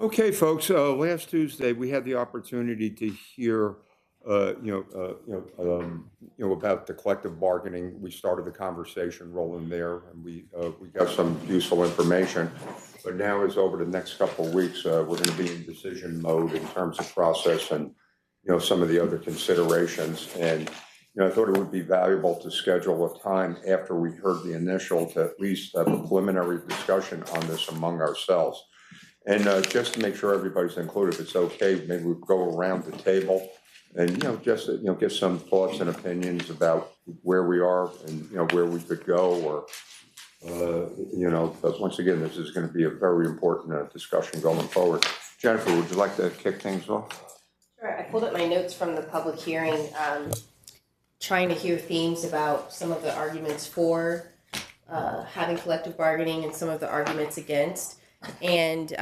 Okay, folks, last Tuesday, we had the opportunity to hear, about the collective bargaining. We started the conversation rolling there, and we got some useful information. But now is over the next couple of weeks, we're going to be in decision mode in terms of process and, some of the other considerations. And, I thought it would be valuable to schedule a time after we heard the initial to at least have a preliminary discussion on this among ourselves. And just to make sure everybody's included, if it's okay, maybe we go around the table and, just, get some thoughts and opinions about where we are and, where we could go or, but once again, this is going to be a very important discussion going forward. Jennifer, would you like to kick things off? Sure. I pulled up my notes from the public hearing, trying to hear themes about some of the arguments for having collective bargaining and some of the arguments against. And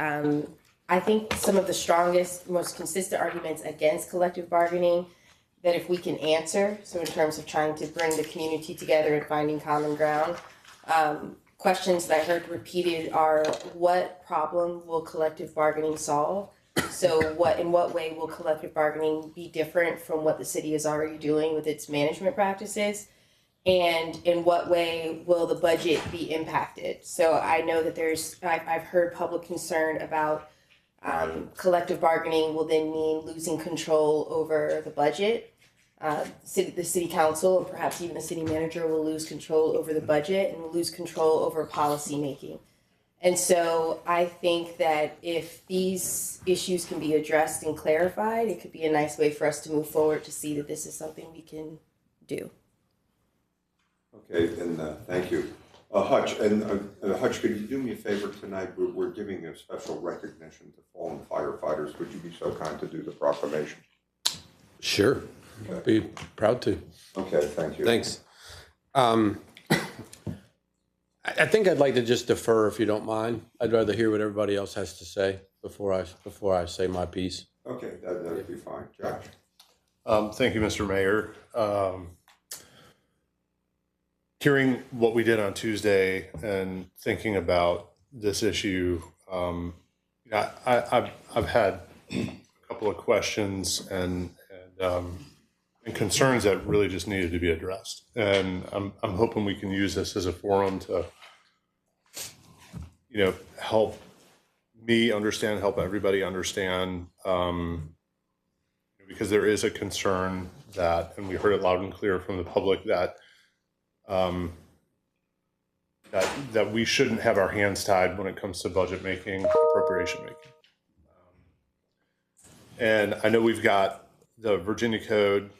I think some of the strongest, most consistent arguments against collective bargaining that if we can answer, so in terms of trying to bring the community together and finding common ground, questions that I heard repeated are, what problem will collective bargaining solve? So in what way will collective bargaining be different from what the city is already doing with its management practices? And in what way will the budget be impacted? So I know that I've heard public concern about collective bargaining will then mean losing control over the budget. The city council and perhaps even the city manager will lose control over the budget and will lose control over policy making. And so I think that if these issues can be addressed and clarified, it could be a nice way for us to move forward to see that this is something we can do. Okay, and thank you. Hutch, Hutch, could you do me a favor tonight? We're giving a special recognition to fallen firefighters. Would you be so kind to do the proclamation? Sure. Okay. Be proud to. Okay, thank you. Thanks. I think I'd like to just defer, if you don't mind. I'd rather hear what everybody else has to say before I say my piece. Okay, that'd be fine. Josh? Thank you, Mr. Mayor. Hearing what we did on Tuesday and thinking about this issue, I've had a couple of questions and concerns that really just needed to be addressed. And I'm hoping we can use this as a forum to, help me understand, help everybody understand, because there is a concern that, and we heard it loud and clear from the public, that that we shouldn't have our hands tied when it comes to budget making, appropriation making. And I know we've got the Virginia Code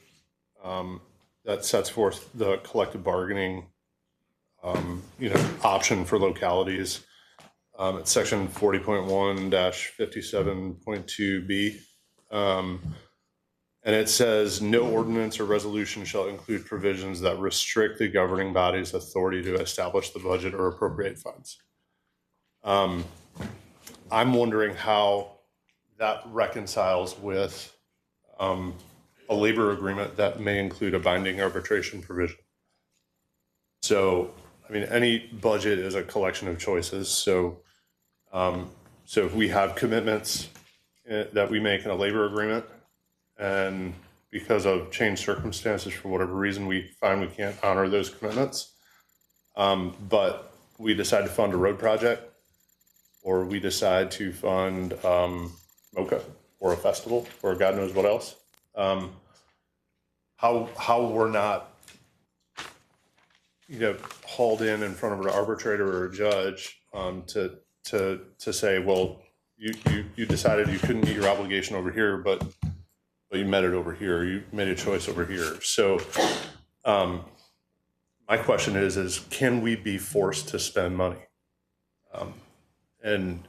that sets forth the collective bargaining, option for localities. It's section 40.1-57.2B. And it says, no ordinance or resolution shall include provisions that restrict the governing body's authority to establish the budget or appropriate funds. I'm wondering how that reconciles with a labor agreement that may include a binding arbitration provision. So, any budget is a collection of choices. So if we have commitments that we make in a labor agreement, and because of changed circumstances, for whatever reason, we find we can't honor those commitments, but we decide to fund a road project, or we decide to fund MOCA or a festival or God knows what else, how we're not hauled in front of an arbitrator or a judge to say, well, you decided you couldn't meet your obligation over here, but you met it over here. You made a choice over here. So my question is can we be forced to spend money? And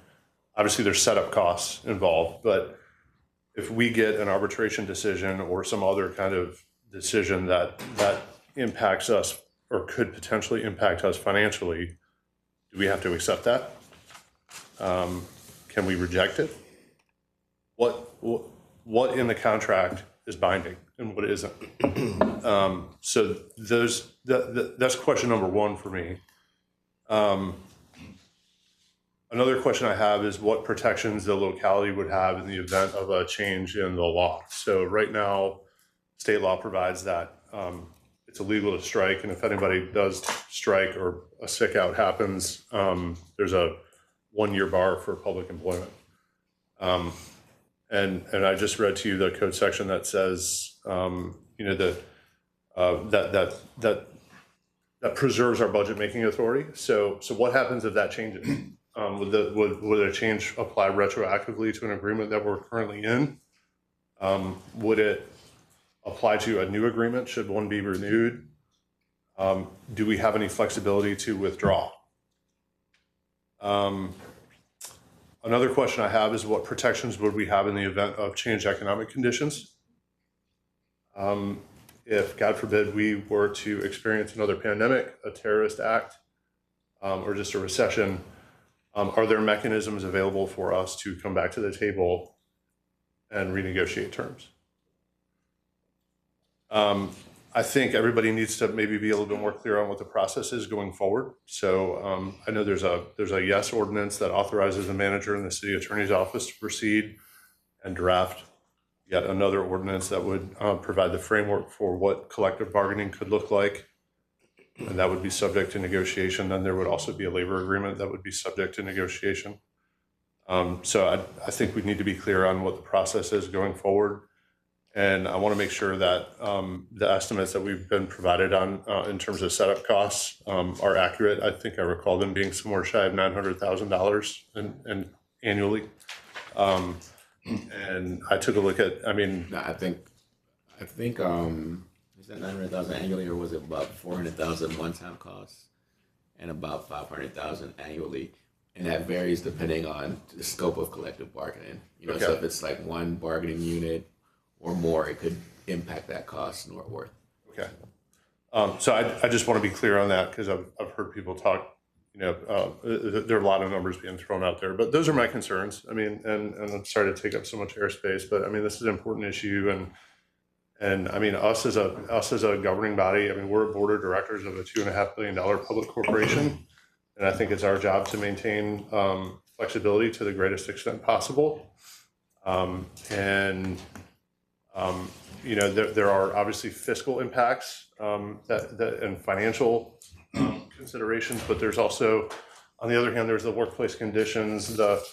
obviously there's setup costs involved, but if we get an arbitration decision or some other kind of decision that impacts us or could potentially impact us financially, do we have to accept that? Can we reject it? What in the contract is binding and what isn't? So that's question number one for me. Another question I have is what protections the locality would have in the event of a change in the law. So right now, state law provides that it's illegal to strike, and if anybody does strike or a sick out happens, there's a 1-year bar for public employment. And I just read to you the code section that says, that preserves our budget making authority. So what happens if that changes? Would a change apply retroactively to an agreement that we're currently in? Would it apply to a new agreement should one be renewed? Do we have any flexibility to withdraw? Another question I have is what protections would we have in the event of changed economic conditions? If, God forbid, we were to experience another pandemic, a terrorist act, or just a recession, are there mechanisms available for us to come back to the table and renegotiate terms? I think everybody needs to maybe be a little bit more clear on what the process is going forward. So I know there's a yes ordinance that authorizes the manager in the city attorney's office to proceed and draft yet another ordinance that would provide the framework for what collective bargaining could look like. And that would be subject to negotiation. Then there would also be a labor agreement that would be subject to negotiation. So I think we need to be clear on what the process is going forward. And I want to make sure that the estimates that we've been provided on in terms of setup costs are accurate. I think I recall them being somewhere shy of $900,000 annually. And I took a look at, No, I think is that 900,000 annually, or was it about 400,000 one-time costs and about 500,000 annually? And that varies depending on the scope of collective bargaining. Okay. So if it's like one bargaining unit or more, it could impact that cost northward. Okay. So I just want to be clear on that because I've heard people talk, there are a lot of numbers being thrown out there, but those are my concerns. And I'm sorry to take up so much airspace, but this is an important issue. And us as a governing body, we're a board of directors of a $2.5 billion public corporation. And I think it's our job to maintain flexibility to the greatest extent possible. There are obviously fiscal impacts and financial considerations, but there's also, on the other hand, there's the workplace conditions, the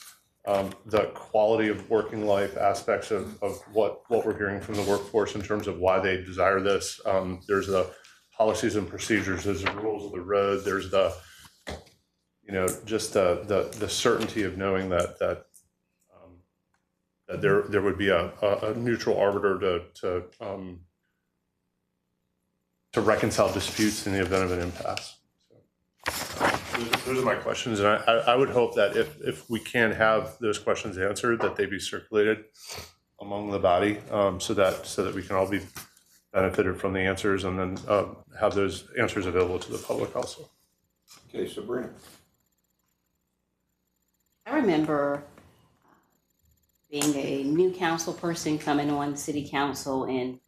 quality of working life aspects of what we're hearing from the workforce in terms of why they desire this. There's the policies and procedures, there's the rules of the road, there's the just the certainty of knowing that there would be a neutral arbiter to reconcile disputes in the event of an impasse. So, those are my questions, and I would hope that if we can have those questions answered, that they be circulated among the body, so that we can all be benefited from the answers, and then have those answers available to the public also. Okay, Sabrina. I remember being a new council person coming on city council and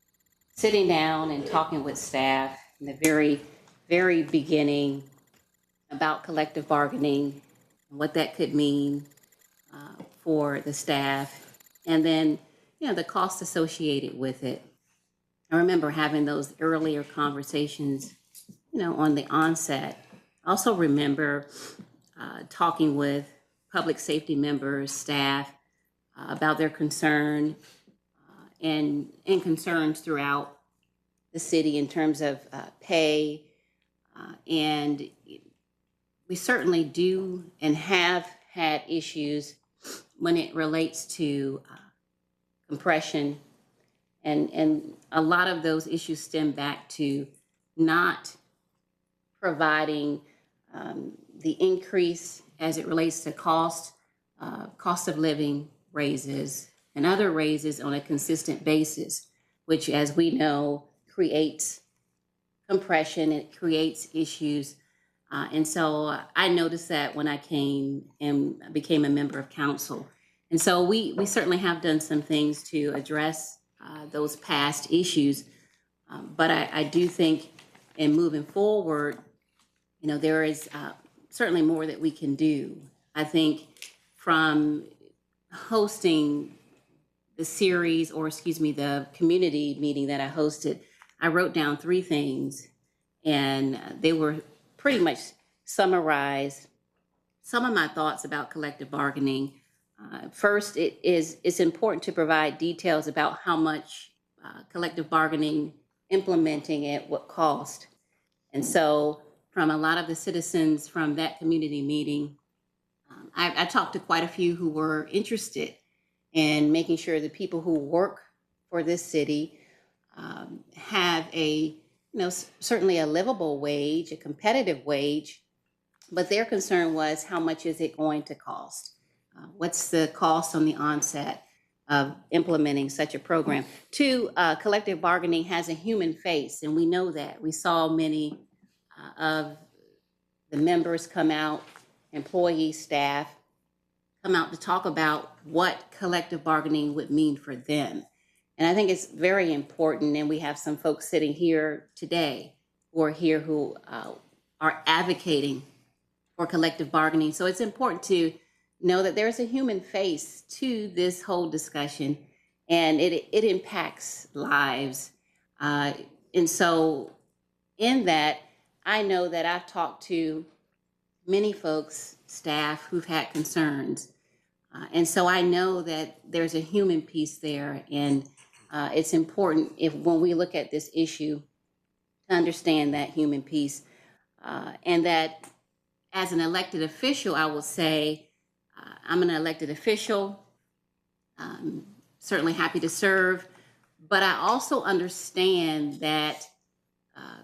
sitting down and talking with staff in the very, very beginning about collective bargaining and what that could mean for the staff, and then the cost associated with it. I remember having those earlier conversations on the onset. I also remember talking with public safety members, staff, about their concern and concerns throughout the city in terms of pay. And we certainly do and have had issues when it relates to compression. And a lot of those issues stem back to not providing the increase as it relates to cost of living raises and other raises on a consistent basis, which, as we know, creates compression, it creates issues. And so I noticed that when I came and became a member of council. And so we certainly have done some things to address those past issues. But I do think in moving forward, there is certainly more that we can do. I think from hosting the series, or excuse me, the community meeting that I hosted, I wrote down 3 things, and they were pretty much summarized some of my thoughts about collective bargaining. First, it's important to provide details about how much collective bargaining implementing it would cost. And so from a lot of the citizens from that community meeting, I talked to quite a few who were interested in making sure the people who work for this city have certainly a livable wage, a competitive wage, but their concern was, how much is it going to cost? What's the cost on the onset of implementing such a program? 2, collective bargaining has a human face, and we know that. We saw many of the members come out, employees, staff, come out to talk about what collective bargaining would mean for them. And I think it's very important, and we have some folks sitting here today who are here who are advocating for collective bargaining. So it's important to know that there's a human face to this whole discussion, and it impacts lives. And so in that, I know that I've talked to many folks, staff, who've had concerns. And so I know that there's a human piece there, and it's important when we look at this issue to understand that human piece, and that as an elected official, I will say, I'm an elected official, certainly happy to serve, but I also understand that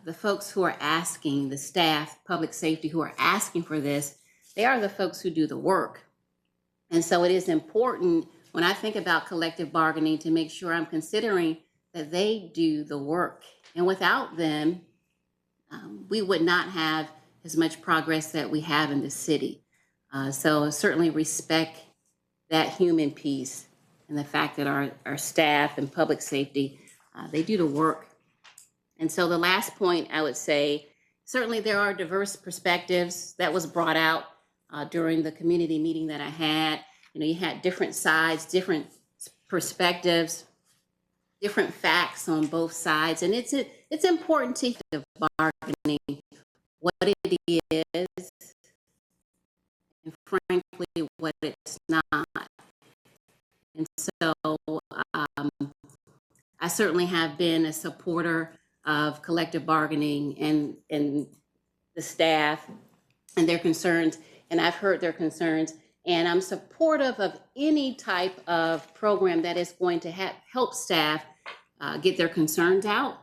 the folks who are asking, the staff, public safety, who are asking for this, they are the folks who do the work. And so it is important, when I think about collective bargaining, to make sure I'm considering that they do the work. And without them, we would not have as much progress that we have in the city. So certainly respect that human piece, and the fact that our staff and public safety, they do the work. And so the last point I would say, certainly there are diverse perspectives that was brought out during the community meeting that I had. You had different sides, different perspectives, different facts on both sides. And it's important to the bargaining, what it is, and frankly, what it's not. And so I certainly have been a supporter of collective bargaining and the staff and their concerns, and I've heard their concerns, and I'm supportive of any type of program that is going to help staff get their concerns out,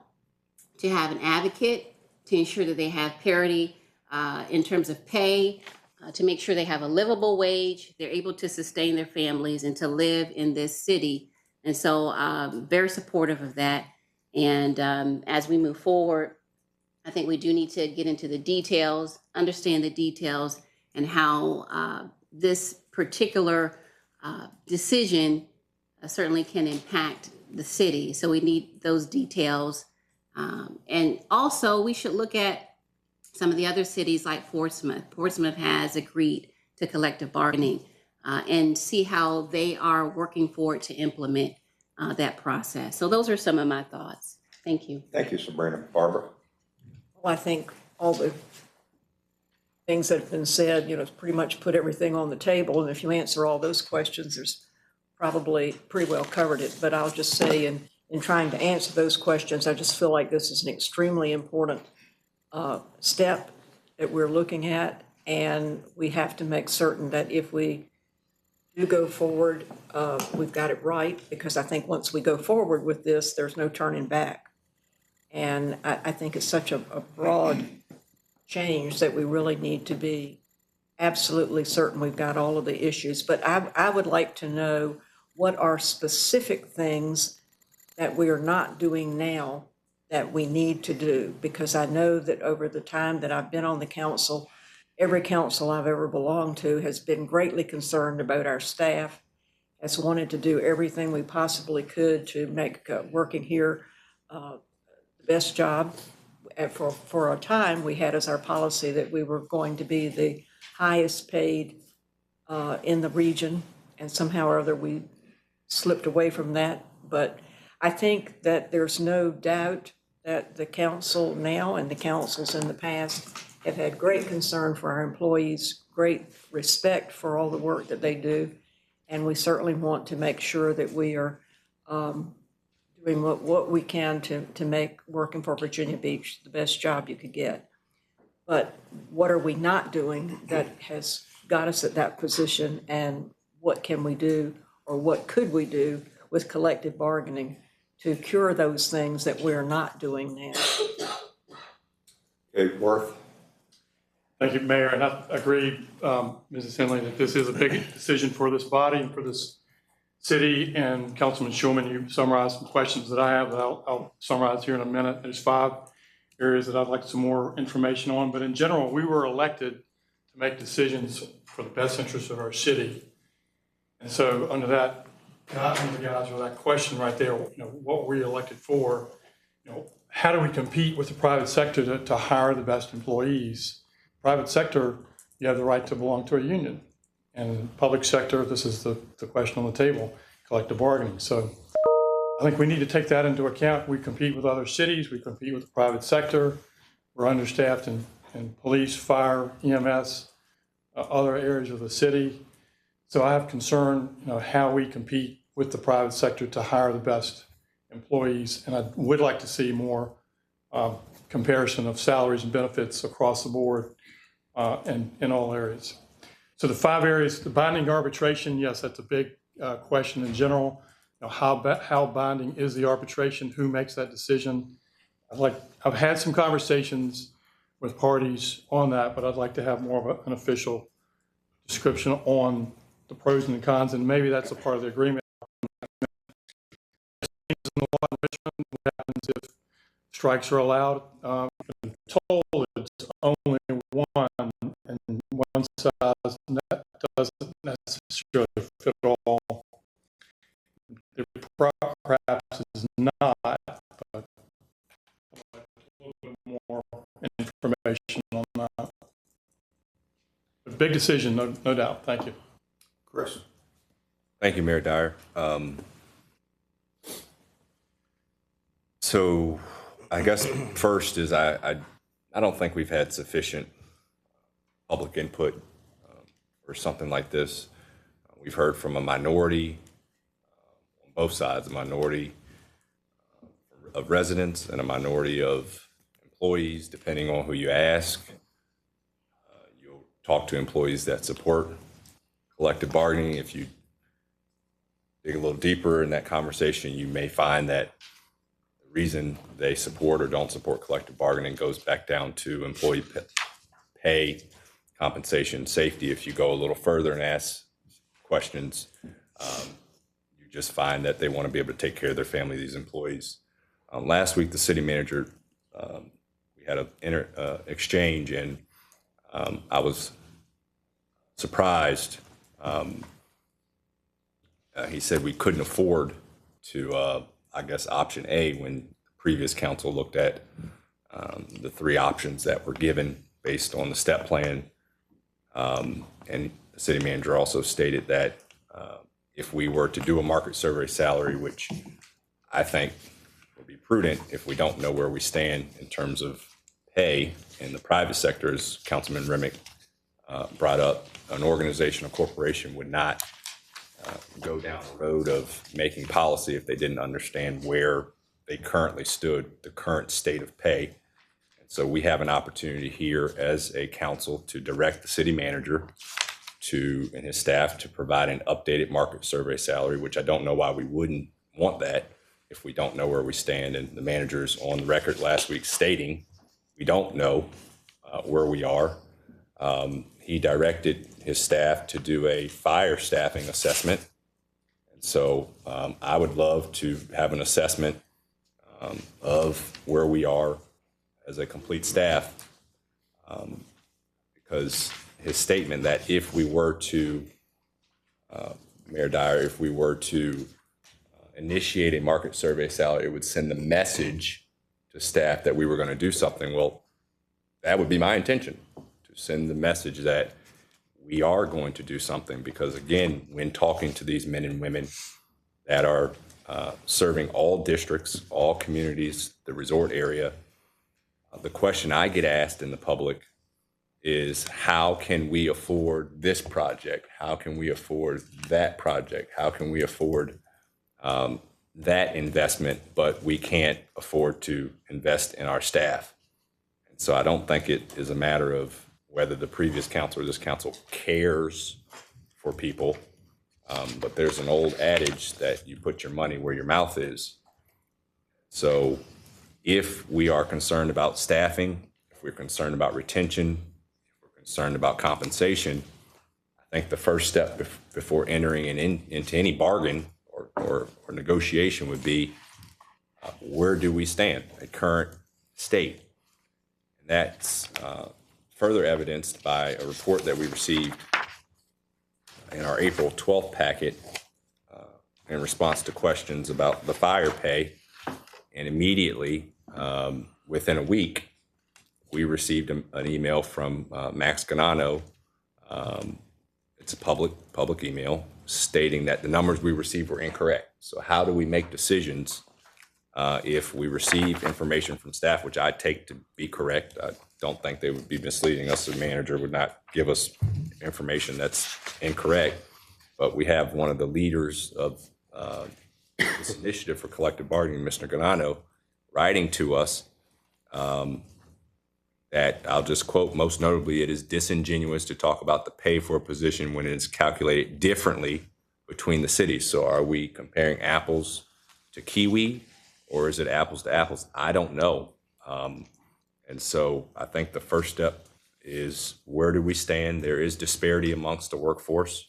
to have an advocate, to ensure that they have parity in terms of pay, to make sure they have a livable wage, they're able to sustain their families and to live in this city. And so very supportive of that. And as we move forward, I think we do need to get into the details, understand the details, and how this particular decision certainly can impact the city. So we need those details. And also we should look at some of the other cities like Portsmouth. Portsmouth has agreed to collective bargaining and see how they are working forward to implement that process. So those are some of my thoughts. Thank you. Thank you, Sabrina. Barbara? Well, I think all the things that have been said, it's pretty much put everything on the table. And if you answer all those questions, there's probably pretty well covered it. But I'll just say in trying to answer those questions, I just feel like this is an extremely important step that we're looking at. And we have to make certain that if we do go forward, we've got it right, because I think once we go forward with this, there's no turning back. And I think it's such a broad change that we really need to be absolutely certain we've got all of the issues. But I would like to know what are specific things that we are not doing now that we need to do, because I know that over the time that I've been on the council, every council I've ever belonged to has been greatly concerned about our staff, has wanted to do everything we possibly could to make working here the best job. For a time, we had as our policy that we were going to be the highest paid in the region, and somehow or other we slipped away from that. But I think that there's no doubt that the council now and the councils in the past have had great concern for our employees, great respect for all the work that they do, and we certainly want to make sure that we are doing what we can to make working for Virginia Beach the best job you could get. But what are we not doing that has got us at that position, and what can we do, or what could we do with collective bargaining to cure those things that we're not doing now? Okay, Worth? Thank you, Mayor, and I agree, Mrs. Henley, that this is a big decision for this body and for this city. And Councilman Schulman, you summarized some questions that I have that I'll summarize here in a minute. There's 5 areas that I'd like some more information on, but in general, we were elected to make decisions for the best interest of our city. And so under that, under that question right there, what were we elected for? How do we compete with the private sector to hire the best employees? Private sector, you have the right to belong to a union. And public sector, this is the question on the table, collective bargaining. So I think we need to take that into account. We compete with other cities, we compete with the private sector. We're understaffed in police, fire, EMS, other areas of the city. So I have concern, how we compete with the private sector to hire the best employees. And I would like to see more comparison of salaries and benefits across the board and in all areas. So the 5 areas, the binding arbitration, yes, that's a big question in general. How binding is the arbitration? Who makes that decision? I've had some conversations with parties on that, but I'd like to have more of an official description on the pros and the cons, and maybe that's a part of the agreement. What happens if strikes are allowed? I'm told it's only one, and one size doesn't necessarily fit all. It perhaps is not, but a little bit more information on that. A big decision, no doubt. Thank you. Chris? Thank you, Mayor Dyer. So I guess first is I don't think we've had sufficient public input for something like this. We've heard from a minority, on both sides, a minority of residents and a minority of employees, depending on who you ask. You'll talk to employees that support collective bargaining. If you dig a little deeper in that conversation, you may find that the reason they support or don't support collective bargaining goes back down to employee pay, compensation, safety. If you go a little further and ask questions, you just find that they want to be able to take care of their family, these employees. Last week, the city manager, we had an exchange, and I was surprised. He said we couldn't afford to, I guess, option A when the previous council looked at the 3 options that were given based on the step plan. And the city manager also stated that if we were to do a market survey salary, which I think would be prudent if we don't know where we stand in terms of pay in the private sector, as Councilman Remick brought up, an organization, a corporation would not go down the road of making policy if they didn't understand where they currently stood, the current state of pay. And so we have an opportunity here as a council to direct the city manager and his staff to provide an updated market survey salary, which I don't know why we wouldn't want that if we don't know where we stand. And the manager's on the record last week stating we don't know where we are. He directed his staff to do a fire staffing assessment. And so I would love to have an assessment of where we are as a complete staff, because his statement that if we were to, Mayor Dyer, if we were to initiate a market survey salary, it would send the message to staff that we were going to do something. Well, that would be my intention, to send the message that we are going to do something because, again, when talking to these men and women that are serving all districts, all communities, the resort area, the question I get asked in the public is how can we afford this project? How can we afford that project? How can we afford that investment, but we can't afford to invest in our staff? And so I don't think it is a matter of whether the previous council or this council cares for people. But there's an old adage that you put your money where your mouth is. So if we are concerned about staffing, if we're concerned about retention, if we're concerned about compensation, I think the first step before entering into any bargain or negotiation would be where do we stand at current state? And that's further evidenced by a report that we received in our April 12th packet in response to questions about the fire pay. And immediately, within a week, we received an email from Max Ganano. It's a public email stating that the numbers we received were incorrect. So how do we make decisions if we receive information from staff, which I take to be correct? I don't think they would be misleading us. The manager would not give us information that's incorrect. But we have one of the leaders of this initiative for collective bargaining, Mr. Ganano, writing to us that I'll just quote, most notably, it is disingenuous to talk about the pay for a position when it is calculated differently between the cities. So are we comparing apples to kiwi, or is it apples to apples? I don't know. And so I think the first step is where do we stand? There is disparity amongst the workforce.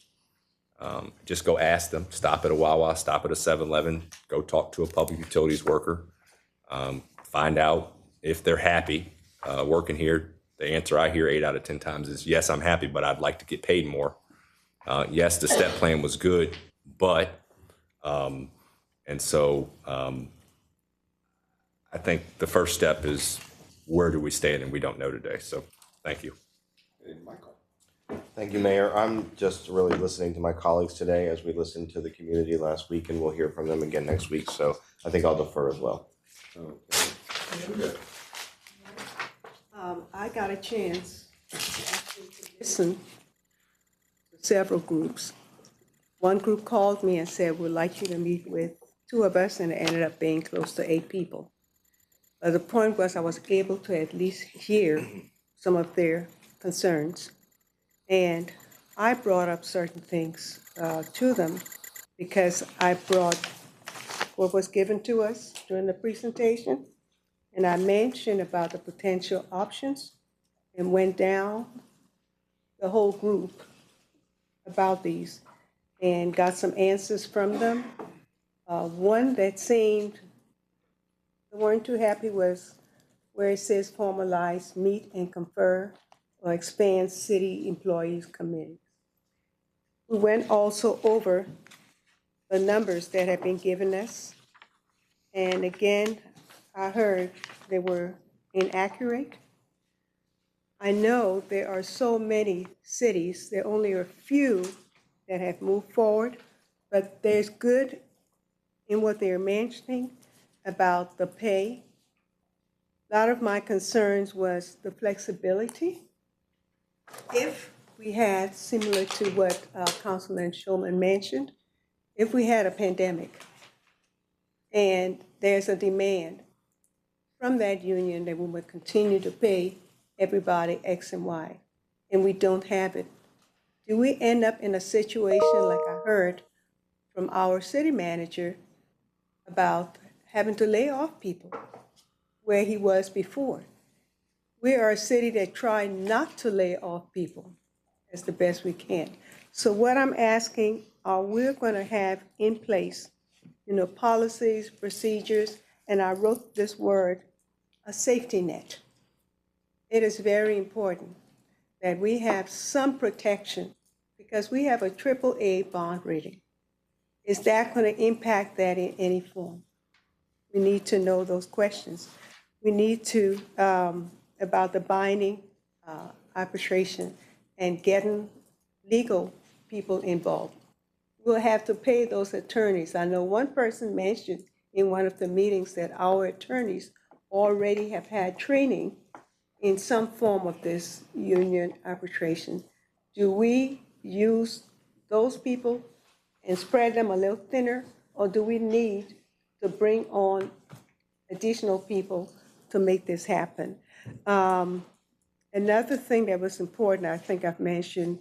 Just go ask them, stop at a Wawa, stop at a 7-Eleven, go talk to a public utilities worker, find out if they're happy working here. The answer I hear 8 out of 10 times is, yes, I'm happy, but I'd like to get paid more. Yes, the step plan was good, but, and so I think the first step is where do we stand, and we don't know today. So thank you. Michael. Thank you, Mayor. I'm just really listening to my colleagues today as we listened to the community last week, and we'll hear from them again next week. So I think I'll defer as well. Okay. I got a chance to listen to several groups. One group called me and said, we'd like you to meet with 2 of us, and it ended up being close to 8 people. But the point was I was able to at least hear some of their concerns. And I brought up certain things to them because I brought what was given to us during the presentation. And I mentioned about the potential options and went down the whole group about these and got some answers from them. One that seemed they weren't too happy was where it says formalize, meet and confer or expand city employees committees. We went also over the numbers that have been given us. And again, I heard they were inaccurate. I know there are so many cities, there only are a few that have moved forward, but there's good in what they're mentioning about the pay. A lot of my concerns was the flexibility. If we had, similar to what Councilman Shulman mentioned, if we had a pandemic and there's a demand from that union that we would continue to pay everybody X and Y, and we don't have it, do we end up in a situation like I heard from our city manager about having to lay off people where he was before? We are a city that try not to lay off people as the best we can. So what I'm asking are we're going to have in place, policies, procedures, and I wrote this word, a safety net. It is very important that we have some protection because we have a AAA bond rating. Is that going to impact that in any form? We need to know those questions. We need to, about the binding arbitration and getting legal people involved. We'll have to pay those attorneys. I know one person mentioned in one of the meetings that our attorneys already have had training in some form of this union arbitration. Do we use those people and spread them a little thinner, or do we need to bring on additional people to make this happen? Another thing that was important, I think I've mentioned,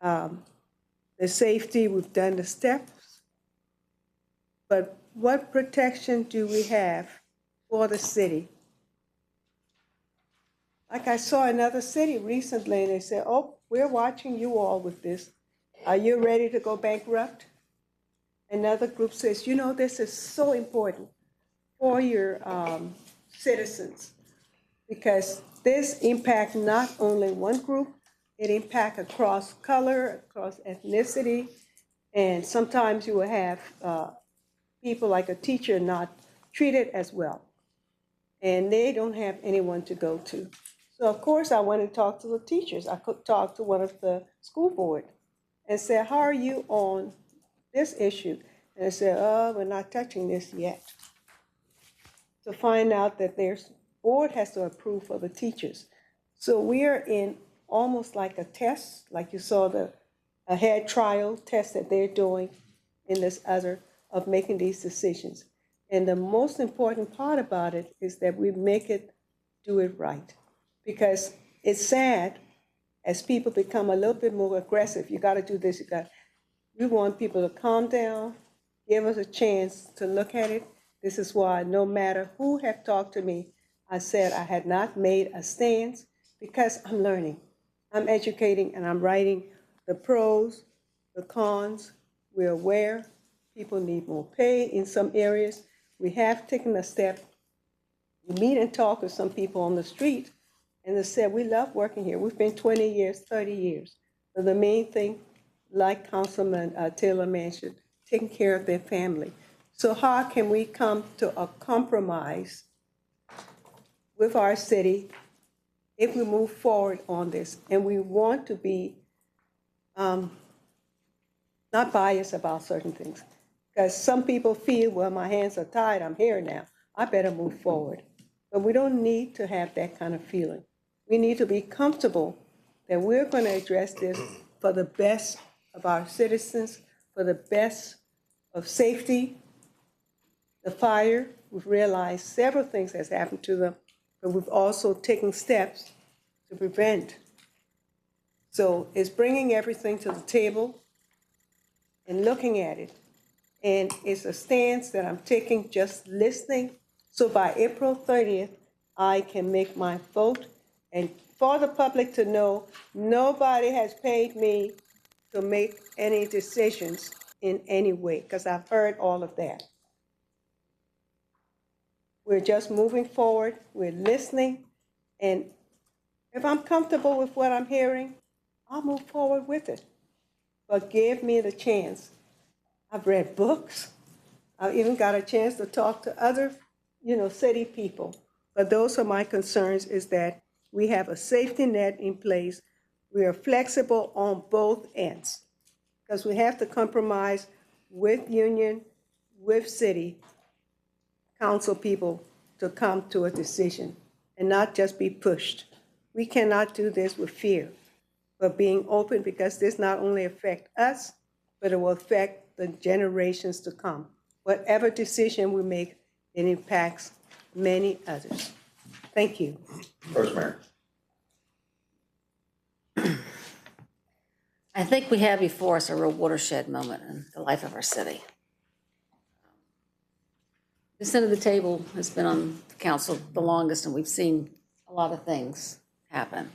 the safety, we've done the steps, but what protection do we have for the city? Like I saw another city recently, and they said, oh, we're watching you all with this. Are you ready to go bankrupt? Another group says, you know, this is so important for your citizens, because this impacts not only one group, it impacts across color, across ethnicity, and sometimes you will have people like a teacher not treated as well, and they don't have anyone to go to. So of course I went and talked to the teachers. I could talk to one of the school board and said, how are you on this issue? And they said, oh, we're not touching this yet. To find out that their board has to approve for the teachers. So we are in almost like a test, like you saw a head trial test that they're doing in this other of making these decisions. And the most important part about it is that we do it right. Because it's sad as people become a little bit more aggressive. You got to do this. We want people to calm down, give us a chance to look at it. This is why no matter who have talked to me, I said I had not made a stance because I'm learning. I'm educating and I'm writing the pros, the cons. We're aware people need more pay in some areas. We have taken a step. We meet and talk with some people on the street, and they said, we love working here. We've been 20 years, 30 years. But the main thing, like Councilman Taylor mentioned, taking care of their family. So how can we come to a compromise with our city if we move forward on this? And we want to be not biased about certain things. Because some people feel, well, my hands are tied, I'm here now, I better move forward. But we don't need to have that kind of feeling. We need to be comfortable that we're going to address this for the best of our citizens, for the best of safety. The fire, we've realized several things has happened to them, but we've also taken steps to prevent. So it's bringing everything to the table and looking at it. And it's a stance that I'm taking, just listening. So by April 30th, I can make my vote. And for the public to know, nobody has paid me to make any decisions in any way, because I've heard all of that. We're just moving forward, we're listening, and if I'm comfortable with what I'm hearing, I'll move forward with it. But give me the chance. I've read books. I've even got a chance to talk to other, city people. But those are my concerns, is that we have a safety net in place. We are flexible on both ends, because we have to compromise with union, with city council people to come to a decision and not just be pushed. We cannot do this with fear, but being open, because this not only affects us, but it will affect the generations to come. Whatever decision we make, it impacts many others. Thank you. Rosemary. I think we have before us a real watershed moment in the life of our city. This end of the table has been on the council the longest, and we've seen a lot of things happen.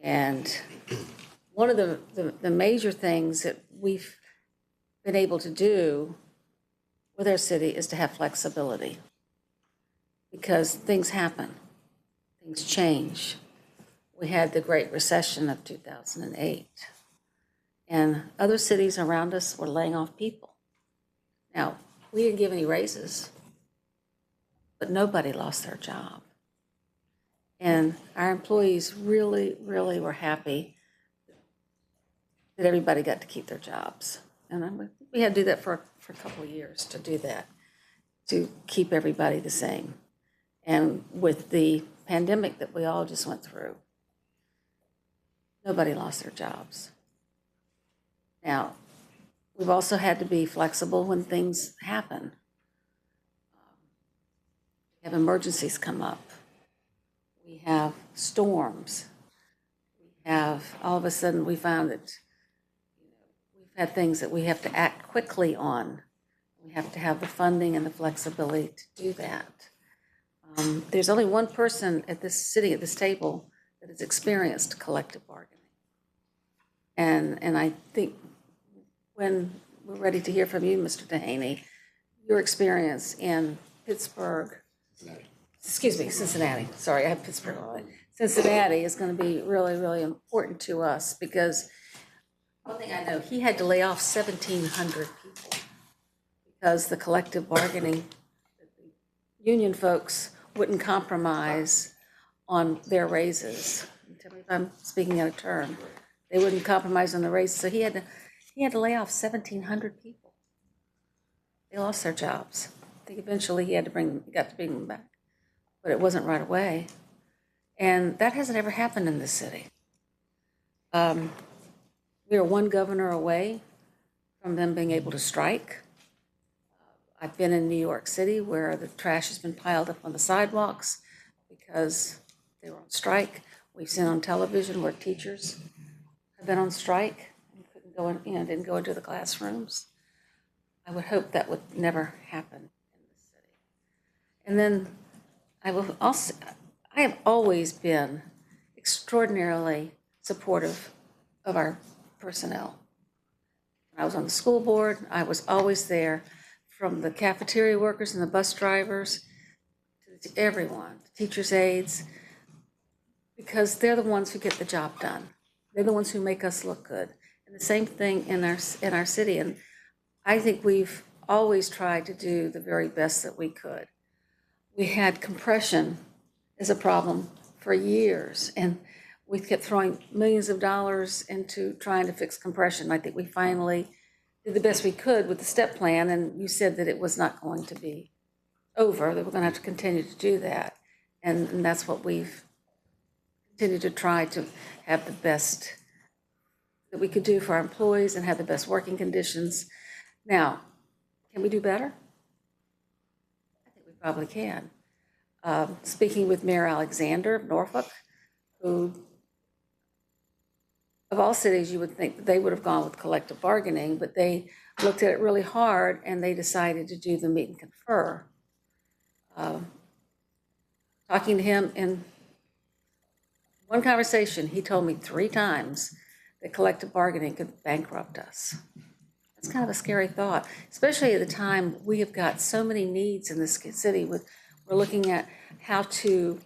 And one of the major things that we've been able to do with our city is to have flexibility, because things happen, things change. We had the Great Recession of 2008, and other cities around us were laying off people. Now, we didn't give any raises, but nobody lost their job. And our employees really, really were happy that everybody got to keep their jobs. And we had to do that for a couple of years to do that, to keep everybody the same. And with the pandemic that we all just went through, nobody lost their jobs. Now, we've also had to be flexible when things happen. We have emergencies come up. We have storms. We have, all of a sudden, we found that we've had things that we have to act quickly on. We have to have the funding and the flexibility to do that. There's only one person at this sitting at this table that has experienced collective bargaining. And I think when we're ready to hear from you, Mr. Dehaney, your experience in Pittsburgh, Cincinnati. Sorry, I have Pittsburgh on it. Cincinnati is going to be really, really important to us because one thing I know, he had to lay off 1,700 people because the collective bargaining, the union folks wouldn't compromise on their raises. Tell me if I'm speaking out of turn. They wouldn't compromise on the raises, so he had to lay off 1,700 people. They lost their jobs. I think eventually he got to bring them back, but it wasn't right away. And that hasn't ever happened in this city. We are one governor away from them being able to strike. I've been in New York City where the trash has been piled up on the sidewalks because they were on strike. We've seen on television where teachers have been on strike and couldn't go in, didn't go into the classrooms. I would hope that would never happen in the city. And then I have always been extraordinarily supportive of our personnel. When I was on the school board, I was always there, from the cafeteria workers and the bus drivers to everyone, teachers' aides, because they're the ones who get the job done. They're the ones who make us look good. And the same thing in our city. And I think we've always tried to do the very best that we could. We had compression as a problem for years, and we kept throwing millions of dollars into trying to fix compression. I think we finally did the best we could with the step plan, and you said that it was not going to be over, that we're going to have to continue to do that. And that's what we've continued to try to have the best that we could do for our employees and have the best working conditions. Now, can we do better? I think we probably can. Speaking with Mayor Alexander of Norfolk, who, of all cities, you would think that they would have gone with collective bargaining, but they looked at it really hard and they decided to do the meet and confer. Talking to him in one conversation, he told me 3 times that collective bargaining could bankrupt us. That's kind of a scary thought, especially at the time we have got so many needs in this city. We're looking at how to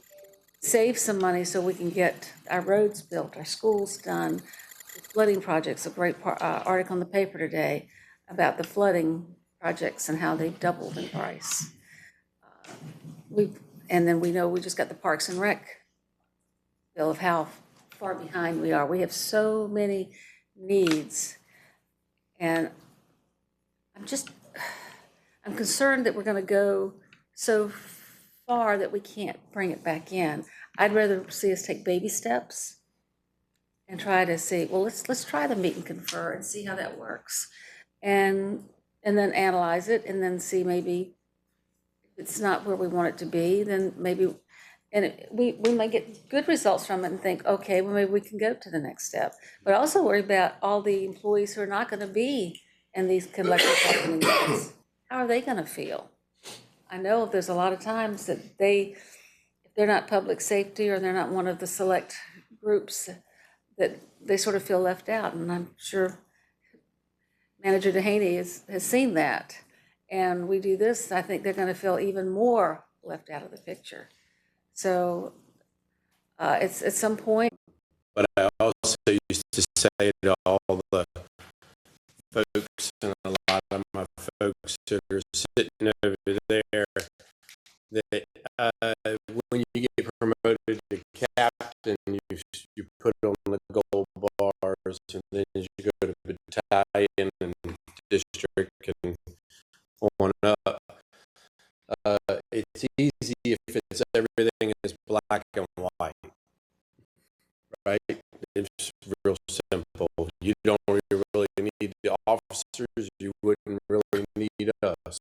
save some money so we can get our roads built, our schools done, flooding projects. A great article in the paper today about the flooding projects and how they've doubled in price. And then we know we just got the Parks and Rec bill of how far behind we are. We have so many needs, and I'm concerned that we're going to go so far that we can't bring it back in. I'd rather see us take baby steps and try to see, well, let's try the meet and confer and see how that works, and then analyze it, and then see maybe if it's not where we want it to be, then maybe, and we might get good results from it and think, okay, well, maybe we can go to the next step. But also worry about all the employees who are not going to be in these collective bargaining units. How are they going to feel? I know there's a lot of times that if they're not public safety or they're not one of the select groups, that they sort of feel left out. And I'm sure Manager Dehaney has seen that. And we do this, I think they're going to feel even more left out of the picture. So it's at some point. But I also used to say to all the folks, and a lot of my folks that are sitting over there, that when you get promoted to Patrick and on up. It's easy if it's everything is black and white, right? It's real simple. You don't really need the officers. You wouldn't really need us.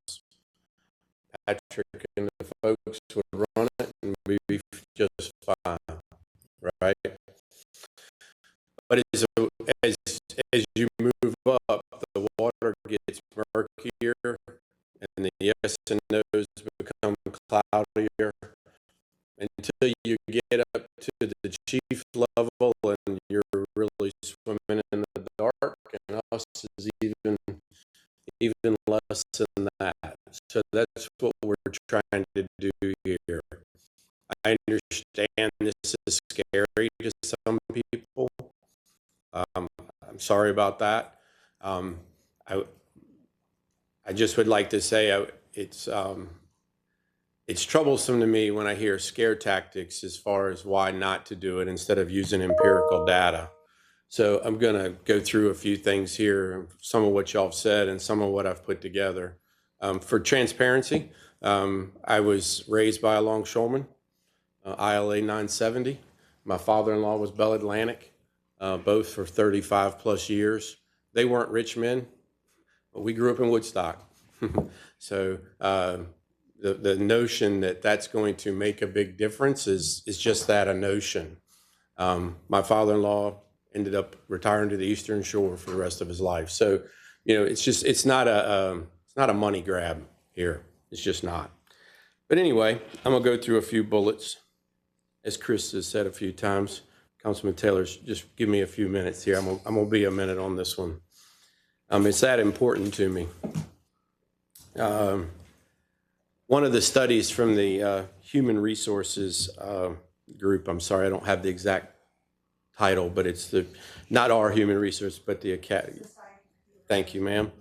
Patrick and the folks would run it and we'd be just fine, right? But as you move up, the water gets murkier and the yes and no's become cloudier until you get up to the chief level and you're really swimming in the dark, and us is even less than that. So that's what we're trying to do here. I understand this is scary to some people. I'm sorry about that. I just would like to say it's troublesome to me when I hear scare tactics as far as why not to do it instead of using empirical data. So I'm going to go through a few things here, some of what y'all have said and some of what I've put together. For transparency, I was raised by a longshoreman, ILA 970. My father-in-law was Bell Atlantic, both for 35 plus years. They weren't rich men, but we grew up in Woodstock. So the notion that that's going to make a big difference is just that, a notion. My father-in-law ended up retiring to the Eastern Shore for the rest of his life. So, it's not a money grab here. It's just not. But anyway, I'm gonna go through a few bullets. As Chris has said a few times, Councilman Taylor, just give me a few minutes here. I'm gonna be a minute on this one. It's that important to me. One of the studies from the Human Resources group, I'm sorry, I don't have the exact title, but it's not our Human Resource, but the Academy. Thank you, ma'am.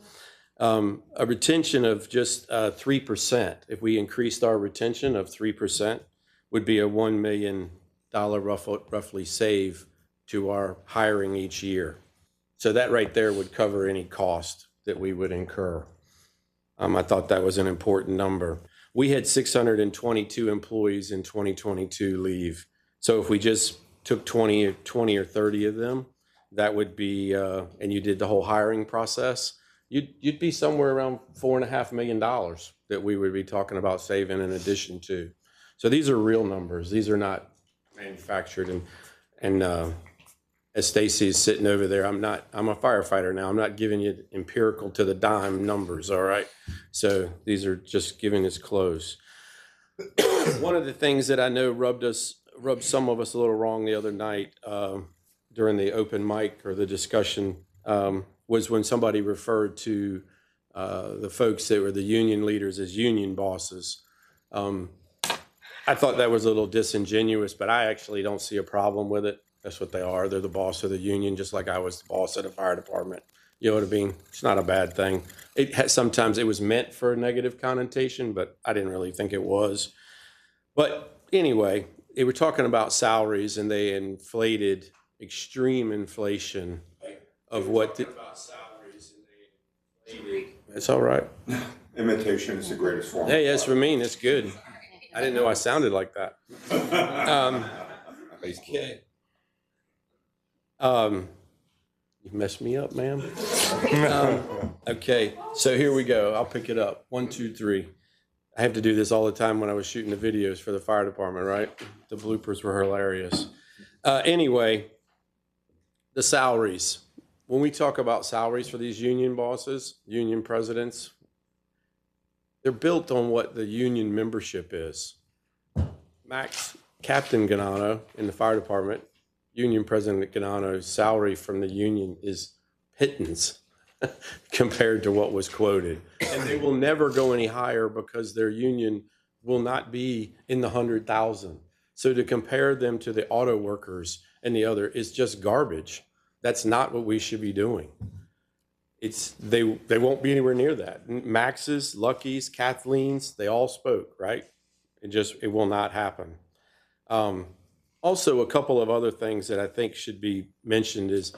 A retention of just 3%, if we increased our retention of 3%, would be a $1 million roughly save to our hiring each year. So that right there would cover any cost that we would incur. I thought that was an important number. We had 622 employees in 2022 leave. So if we just took 20 or 30 of them, that would be, and you did the whole hiring process, you'd be somewhere around $4.5 million that we would be talking about saving in addition to. So these are real numbers. These are not manufactured. And as Stacy is sitting over there, I'm a firefighter now. I'm not giving you empirical to the dime numbers, all right? So these are just giving us close. One of the things that I know rubbed some of us a little wrong the other night during the open mic or the discussion was when somebody referred to the folks that were the union leaders as union bosses. I thought that was a little disingenuous, but I actually don't see a problem with it. That's what they are. They're the boss of the union, just like I was the boss of the fire department. You know what I mean? It's not a bad thing. Sometimes it was meant for a negative connotation, but I didn't really think it was. But anyway, they were talking about salaries, and they inflated extreme inflation of what the about salaries, and they inflated. It's all right. Imitation is the greatest form. Hey, that's for me. That's good. I didn't know I sounded like that. Okay. You messed me up, ma'am. Okay, so here we go. I'll pick it up. 1, 2, 3. I have to do this all the time when I was shooting the videos for the fire department, right? The bloopers were hilarious. Anyway, the salaries. When we talk about salaries for these union bosses, union presidents, they're built on what the union membership is. Captain Ganano in the fire department, Union President Ganano's salary from the union is pittance compared to what was quoted. And they will never go any higher because their union will not be in the 100,000. So to compare them to the auto workers and the other is just garbage. That's not what we should be doing. They won't be anywhere near that. Max's, Lucky's, Kathleen's, they all spoke, right? It will not happen. Also, a couple of other things that I think should be mentioned is,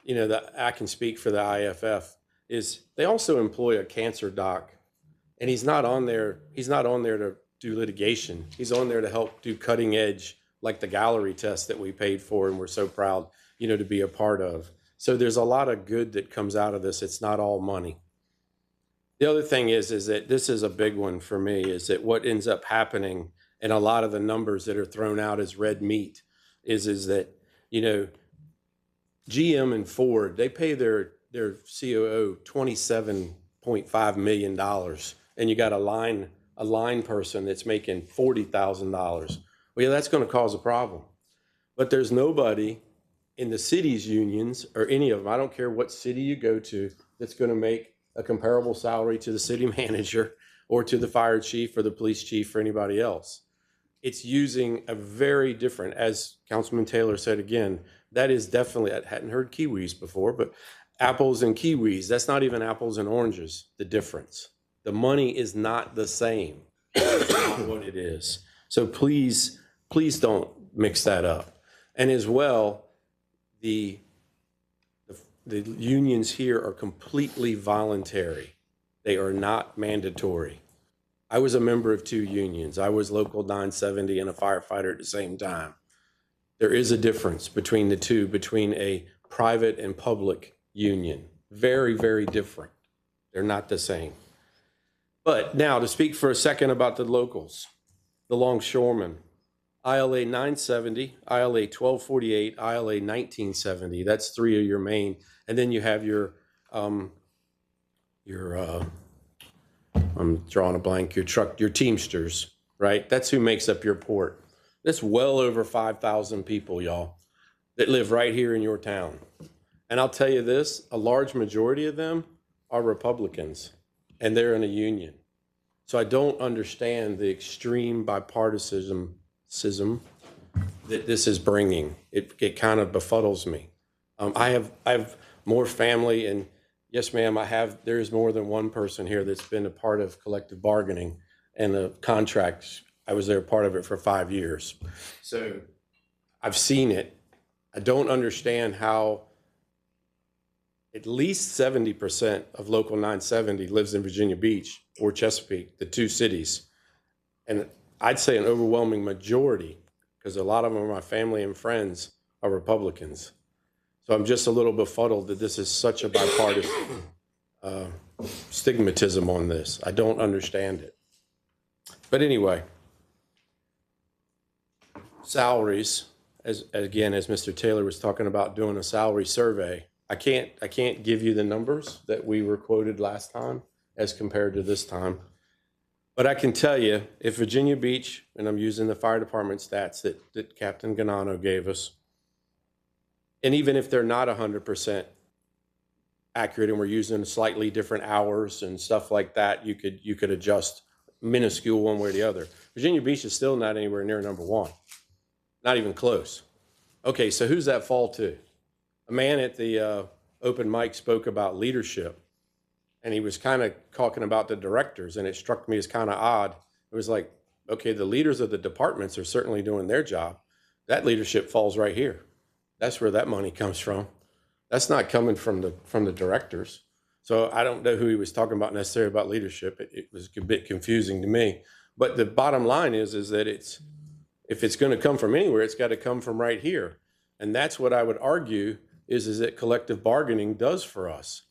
that I can speak for the IFF. is they also employ a cancer doc, and he's not on there to do litigation. He's on there to help do cutting edge, like the gallery test that we paid for and we're so proud, to be a part of. So there's a lot of good that comes out of this. It's not all money. The other thing is that this is a big one for me, is that what ends up happening, and a lot of the numbers that are thrown out as red meat, is that, GM and Ford, they pay their COO $27.5 million, and you got a line person that's making $40,000. Well, yeah, that's going to cause a problem. But there's nobody in the city's unions or any of them, I don't care what city you go to, that's going to make a comparable salary to the city manager or to the fire chief or the police chief or anybody else. It's using a very different, as Councilman Taylor said again, that is definitely, I hadn't heard kiwis before, but apples and kiwis, that's not even apples and oranges, the difference. The money is not the same. It's not what it is. So please don't mix that up. And as well, the unions here are completely voluntary. They are not mandatory. I was a member of 2 unions. I was Local 970 and a firefighter at the same time. There is a difference between the two, between a private and public union. Very, very different. They're not the same. But now to speak for a second about the locals, the longshoremen, ILA 970, ILA 1248, ILA 1970. That's 3 of your main. And then you have your I'm drawing a blank, your Teamsters, right? That's who makes up your port. That's well over 5,000 people, y'all, that live right here in your town. And I'll tell you this, a large majority of them are Republicans, and they're in a union. So I don't understand the extreme bipartisanism that this is bringing. It kind of befuddles me. I have more family, and yes, ma'am, there is more than one person here that's been a part of collective bargaining and the contracts. I was there part of it for 5 years. So I've seen it. I don't understand how at least 70% of Local 970 lives in Virginia Beach or Chesapeake, the 2 cities. And I'd say an overwhelming majority, because a lot of them are my family and friends, are Republicans. So I'm just a little befuddled that this is such a bipartisan stigmatism on this. I don't understand it. But anyway, salaries, as Mr. Taylor was talking about doing a salary survey, I can't give you the numbers that we were quoted last time as compared to this time. But I can tell you, if Virginia Beach, and I'm using the fire department stats that Captain Ganano gave us, and even if they're not 100% accurate and we're using slightly different hours and stuff like that, you could adjust minuscule one way or the other. Virginia Beach is still not anywhere near number 1. Not even close. Okay, so who's that fall to? A man at the open mic spoke about leadership, and he was kind of talking about the directors, and it struck me as kind of odd. It was like, okay, the leaders of the departments are certainly doing their job. That leadership falls right here. That's where that money comes from. That's not coming from the directors. So I don't know who he was talking about necessarily about leadership. It was a bit confusing to me. But the bottom line is that if it's going to come from anywhere, it's got to come from right here. And that's what I would argue is that collective bargaining does for us,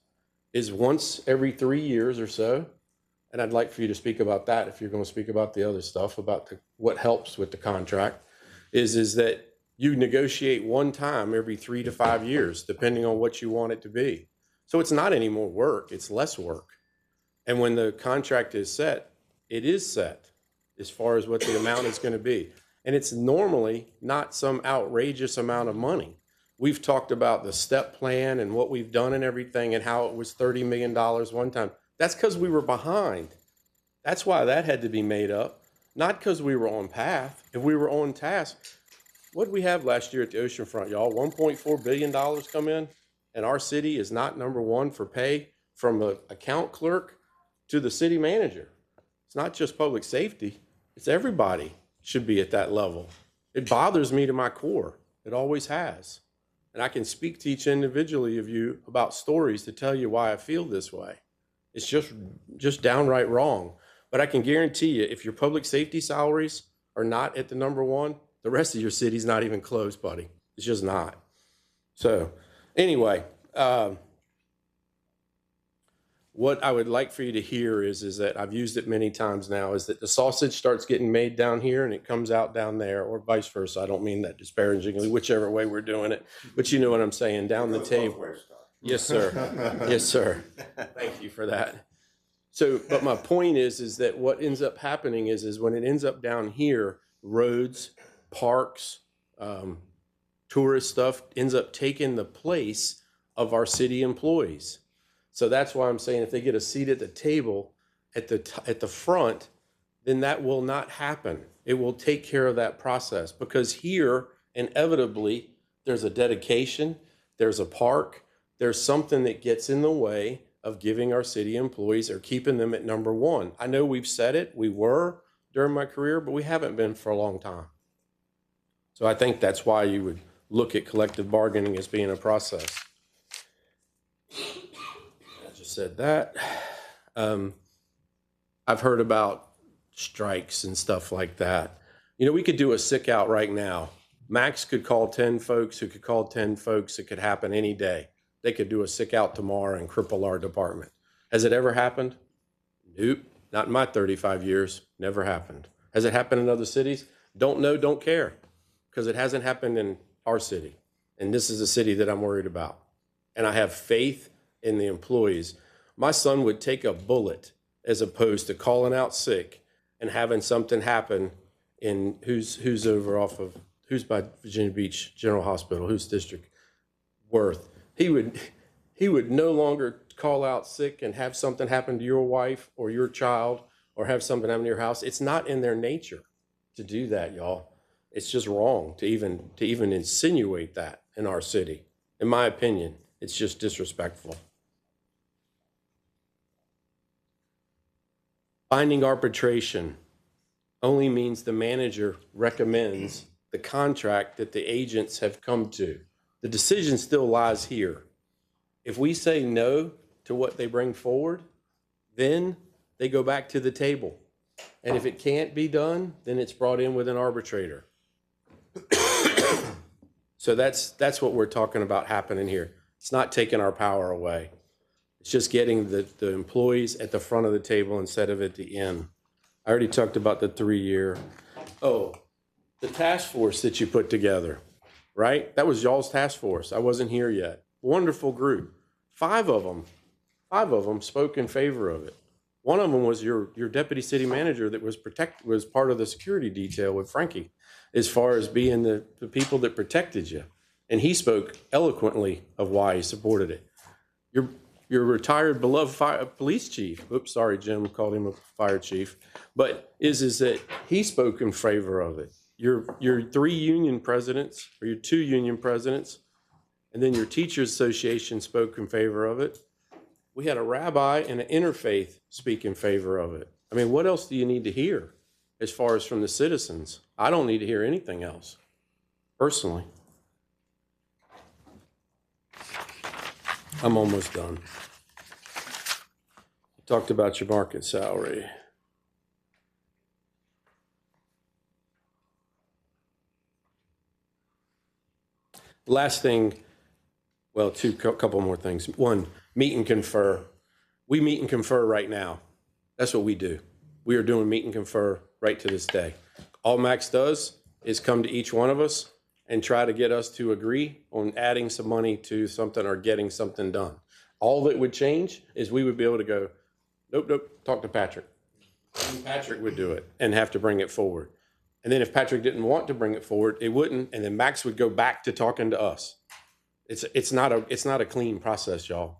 is once every 3 years or so. And I'd like for you to speak about that if you're going to speak about the other stuff, about what helps with the contract, is that you negotiate one time every 3 to 5 years, depending on what you want it to be. So it's not any more work, it's less work. And when the contract is set, it is set as far as what the amount is going to be. And it's normally not some outrageous amount of money. We've talked about the step plan and what we've done and everything and how it was $30 million one time. That's because we were behind. That's why that had to be made up, not because we were on path. If we were on task, what did we have last year at the oceanfront, y'all? $1.4 billion come in, and our city is not number 1 for pay, from the account clerk to the city manager. It's not just public safety. It's everybody should be at that level. It bothers me to my core. It always has. And I can speak to each individually of you about stories to tell you why I feel this way. It's just downright wrong. But I can guarantee you, if your public safety salaries are not at the number one, the rest of your city's not even close, buddy. It's just not. So anyway, what I would like for you to hear is that I've used it many times now, is that the sausage starts getting made down here and it comes out down there, or vice versa. I don't mean that disparagingly, whichever way we're doing it. But you know what I'm saying, down the table. Yes, sir. Yes, sir. Thank you for that. So, but my point is that what ends up happening is when it ends up down here, roads, parks, tourist stuff ends up taking the place of our city employees. So that's why I'm saying if they get a seat at the table at the front, then that will not happen. It will take care of that process, because here, inevitably, there's a dedication, there's a park, there's something that gets in the way of giving our city employees or keeping them at number one. I know we've said it, we were during my career, but we haven't been for a long time. So I think that's why you would look at collective bargaining as being a process. I just said that. I've heard about strikes and stuff like that. You know, we could do a sick out right now. Max could call 10 folks who could call 10 folks. It could happen any day. They could do a sick out tomorrow and cripple our department. Has it ever happened? Nope, not in my 35 years. Never happened. Has it happened in other cities? Don't know, don't care, because it hasn't happened in our city. And this is a city that I'm worried about. And I have faith in the employees. My son would take a bullet as opposed to calling out sick and having something happen in who's over off of, who's by Virginia Beach General Hospital, whose district? Worth. He would no longer call out sick and have something happen to your wife or your child or have something happen to your house. It's not in their nature to do that, y'all. It's just wrong to even insinuate that in our city. In my opinion, it's just disrespectful. Binding arbitration only means the manager recommends the contract that the agents have come to. The decision still lies here. If we say no to what they bring forward, then they go back to the table. And if it can't be done, then it's brought in with an arbitrator. So that's what we're talking about happening here. It's not taking our power away. It's just getting the employees at the front of the table instead of at the end. I already talked about the 3-year. Oh, the task force that you put together, right? That was y'all's task force. I wasn't here yet. Wonderful group. 5 of them spoke in favor of it. One of them was your deputy city manager that was part of the security detail with Frankie, as far as being the people that protected you. And he spoke eloquently of why he supported it. Your retired beloved police chief, oops, sorry, Jim called him a fire chief, but is that he spoke in favor of it. Your 3 union presidents, or your 2 union presidents, and then your teachers association spoke in favor of it. We had a rabbi and an interfaith speak in favor of it. I mean, what else do you need to hear as far as from the citizens? I don't need to hear anything else, personally. I'm almost done. You talked about your market salary. Last thing, well, couple more things. One, meet and confer. We meet and confer right now. That's what we do. We are doing meet and confer right to this day. All Max does is come to each one of us and try to get us to agree on adding some money to something or getting something done. All that would change is we would be able to go, nope, talk to Patrick. And Patrick would do it and have to bring it forward. And then if Patrick didn't want to bring it forward, it wouldn't, and then Max would go back to talking to us. It's not a clean process, y'all.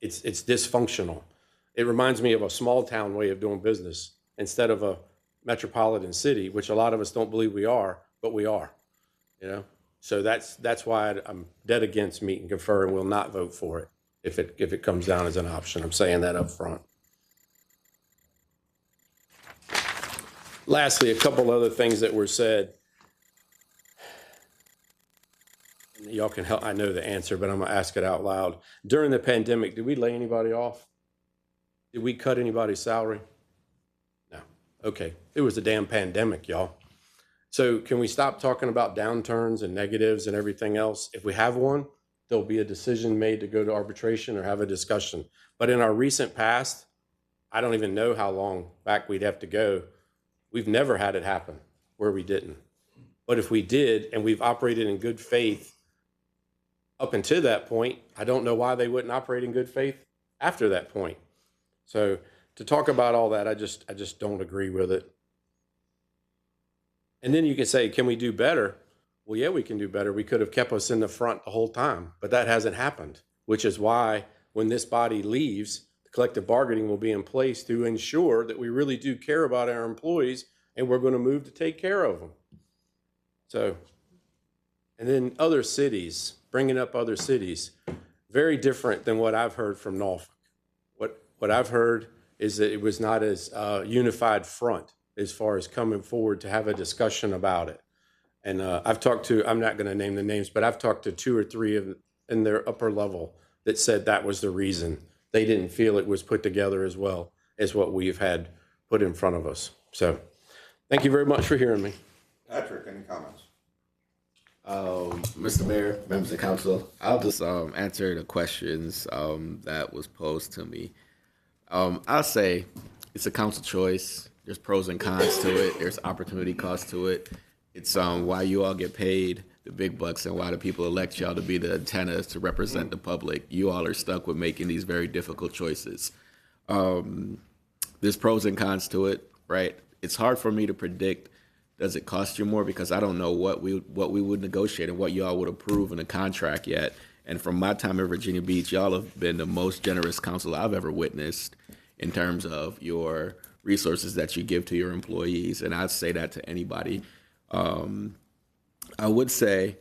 It's dysfunctional. It reminds me of a small town way of doing business instead of a metropolitan city, which a lot of us don't believe we are, but we are. You know, so that's why I'm dead against meet and confer and will not vote for it if it comes down as an option. I'm saying that up front. Lastly, a couple other things that were said. y'all can help, I know the answer, but I'm gonna ask it out loud. During the pandemic, did we lay anybody off? Did we cut anybody's salary? No. Okay. It was a damn pandemic, y'all. So can we stop talking about downturns and negatives and everything else? If we have one, there'll be a decision made to go to arbitration or have a discussion. But in our recent past, I don't even know how long back we'd have to go. We've never had it happen where we didn't. But if we did, and we've operated in good faith up until that point, I don't know why they wouldn't operate in good faith after that point. So to talk about all that, I just don't agree with it. And then you can say, can we do better? Well, yeah, we can do better. We could have kept us in the front the whole time, but that hasn't happened, which is why when this body leaves, the collective bargaining will be in place to ensure that we really do care about our employees and we're going to move to take care of them. So, and then other cities, bringing up other cities, very different than what I've heard from Norfolk. What I've heard is that it was not as unified front as far as coming forward to have a discussion about it. And I've talked to, I'm not going to name the names, but I've talked to 2 or 3 of in their upper level that said that was the reason. They didn't feel it was put together as well as what we've had put in front of us. So thank you very much for hearing me. Patrick, any comments? Mr. Mayor, members of council, I'll just answer the questions that was posed to me. I'll say it's a council choice. There's pros and cons to it. There's opportunity cost to it. It's why you all get paid the big bucks and why the people elect y'all to be the antennas to represent the public. You all are stuck with making these very difficult choices. There's pros and cons to it, right? It's hard for me to predict, does it cost you more? Because I don't know what we would negotiate and what y'all would approve in a contract yet. And from my time in Virginia Beach, y'all have been the most generous council I've ever witnessed in terms of your resources that you give to your employees. And I'd say that to anybody. I would say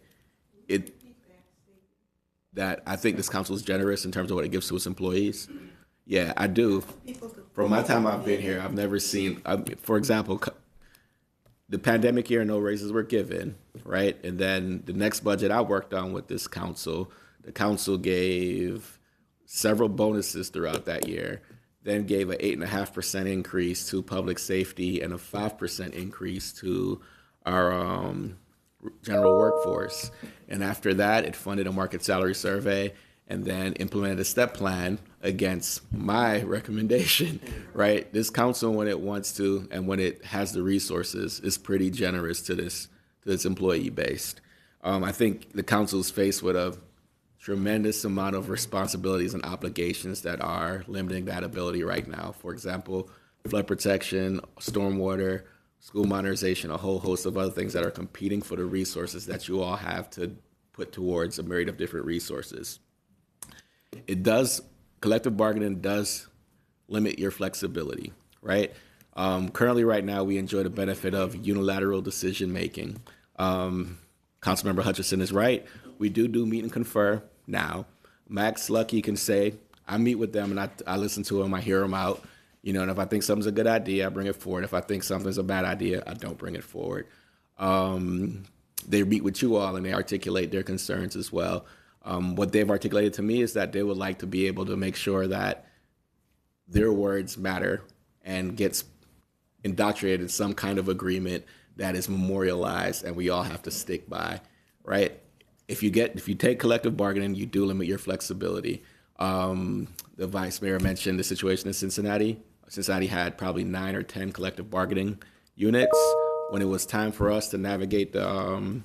that I think this council is generous in terms of what it gives to its employees. Yeah, I do. From my time I've been here, I've never seen, for example, the pandemic year, no raises were given, right? And then the next budget I worked on with this council, the council gave several bonuses throughout that year, then gave an 8.5% increase to public safety and a 5% increase to our general workforce. And after that, it funded a market salary survey and then implemented a step plan against my recommendation, right? This council, when it wants to and when it has the resources, is pretty generous to its employee base. I think the council is faced with a tremendous amount of responsibilities and obligations that are limiting that ability right now. For example, flood protection, stormwater, school modernization, a whole host of other things that are competing for the resources that you all have to put towards a myriad of different resources. Collective bargaining does limit your flexibility, right? Currently, right now, we enjoy the benefit of unilateral decision-making. Councilmember Hutchison is right. We do meet and confer now. Max Lucky can say, I meet with them and I listen to them, I hear them out. You know, and if I think something's a good idea, I bring it forward. If I think something's a bad idea, I don't bring it forward. They meet with you all and they articulate their concerns as well. What they've articulated to me is that they would like to be able to make sure that their words matter and gets indoctrinated in some kind of agreement that is memorialized and we all have to stick by, right? If you take collective bargaining, you do limit your flexibility. The vice mayor mentioned the situation in Cincinnati. Cincinnati had probably 9 or 10 collective bargaining units. When it was time for us to navigate the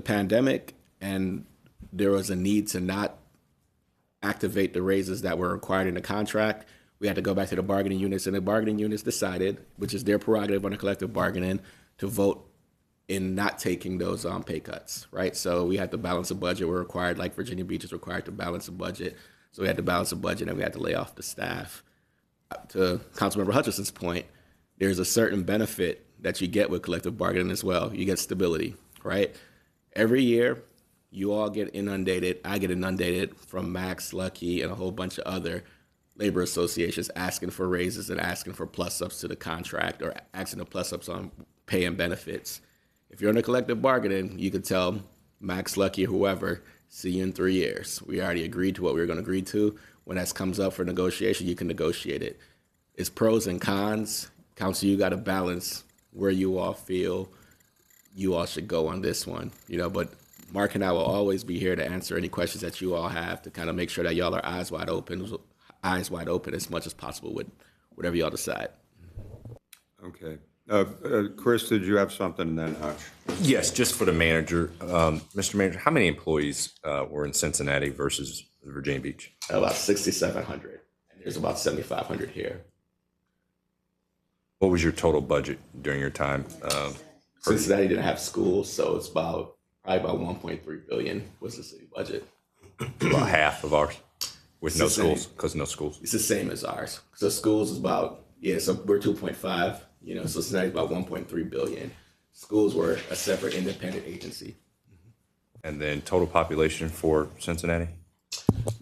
pandemic and there was a need to not activate the raises that were required in the contract, we had to go back to the bargaining units, and the bargaining units decided, which is their prerogative under collective bargaining, to vote in not taking those pay cuts, right? So we had to balance a budget. We're required, like Virginia Beach is required to balance a budget. So we had to balance a budget and we had to lay off the staff. To Councilmember Hutchison's point, there's a certain benefit that you get with collective bargaining as well. You get stability, right? Every year, you all get inundated. I get inundated from Max, Lucky, and a whole bunch of other labor associations asking for raises and asking for plus-ups to the contract or asking for plus-ups on pay and benefits. If you're in a collective bargaining, you can tell Max Lucky, whoever, see you in 3 years. We already agreed to what we were going to agree to. When that comes up for negotiation, you can negotiate it. It's pros and cons. Council, you got to balance where you all feel you all should go on this one, but Mark and I will always be here to answer any questions that you all have, to kind of make sure that y'all are eyes wide open as much as possible with whatever y'all decide. Okay. Chris, did you have something then, Hutch? Yes, just for the manager. Mr. Manager, how many employees were in Cincinnati versus Virginia Beach? About 6,700, and there's about 7,500 here. What was your total budget during your time? Cincinnati didn't have schools, so it's probably about 1.3 billion was the city budget. About half of ours with It's no the same. schools, because no schools. It's the same as ours. So schools is about, so we're 2.5, so Cincinnati's about 1.3 billion. Schools were a separate independent agency. And then total population for Cincinnati?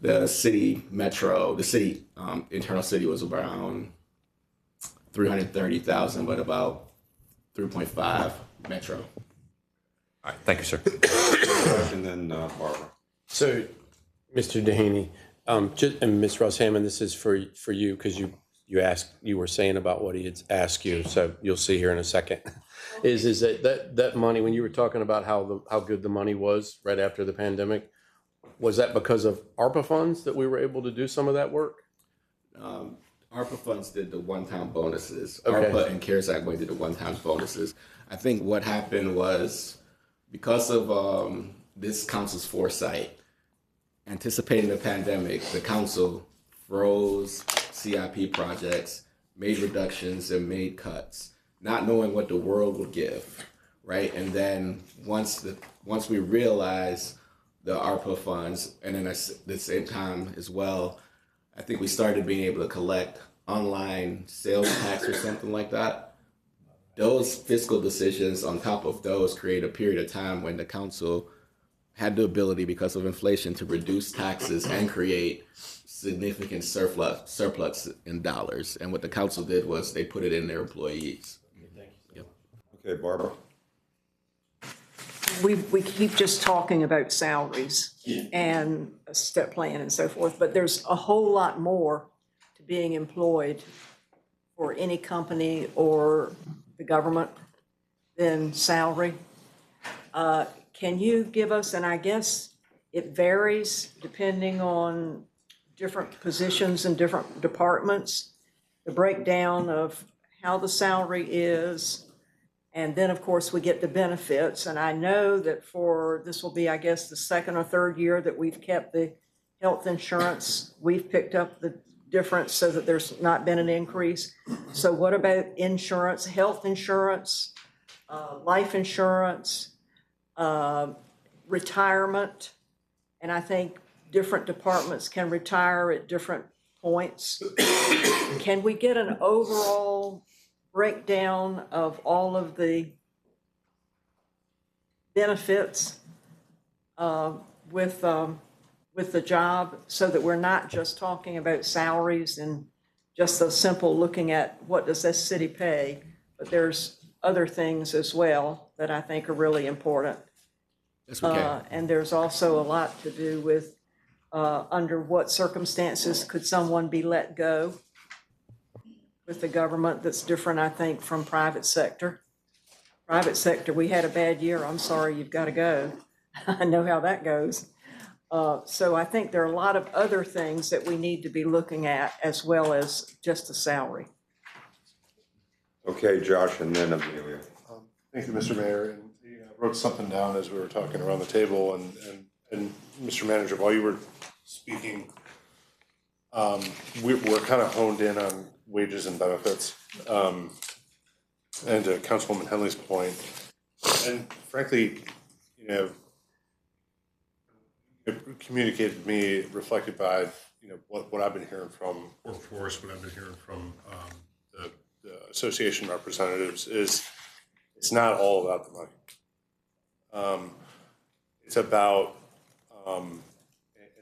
The city internal city was around 330,000, but about 3.5 metro. All right, thank you, sir. And then Barbara. So, Mr. Dehaney, and Ms. Ross Hammond, this is for you, because you were saying about what he had asked you, so you'll see here in a second. Is that money, when you were talking about how good the money was right after the pandemic, was that because of ARPA funds that we were able to do some of that work? ARPA funds did the one-time bonuses. Okay. ARPA and CARES Act money did the one-time bonuses. I think what happened was, because of this council's foresight, anticipating the pandemic, the council froze CIP projects, made reductions, and made cuts, not knowing what the world would give, right? And then once we realized the ARPA funds, and then at the same time as well, I think we started being able to collect online sales tax or something like that. Those fiscal decisions on top of those create a period of time when the council had the ability, because of inflation, to reduce taxes and create significant surplus in dollars. And what the council did was they put it in their employees. Okay, Barbara. We keep just talking about salaries and a step plan and so forth, but there's a whole lot more to being employed for any company or the government than salary. Can you give us, and I guess it varies depending on different positions and different departments, the breakdown of how the salary is. And then, of course, we get the benefits. And I know that this will be, I guess, the second or third year that we've kept the health insurance. We've picked up the difference so that there's not been an increase. So what about insurance, health insurance, life insurance, retirement? And I think different departments can retire at different points. Can we get an overall breakdown of all of the benefits with the job, so that we're not just talking about salaries and just a simple looking at what does this city pay, but there's other things as well that I think are really important. Yes, we can. And there's also a lot to do with under what circumstances could someone be let go with the government that's different, I think, from private sector. Private sector, we had a bad year, I'm sorry, you've got to go. I know how that goes. So I think there are a lot of other things that we need to be looking at as well as just the salary. Okay, Josh, and then Amelia. Thank you, Mr. Mayor. And I wrote something down as we were talking around the table, and Mr. Manager, while you were speaking, we're kind of honed in on wages and benefits. And to Councilwoman Henley's point, and frankly, it communicated to me, reflected by what I've been hearing from workforce, what I've been hearing from the association representatives is it's not all about the money. It's about, and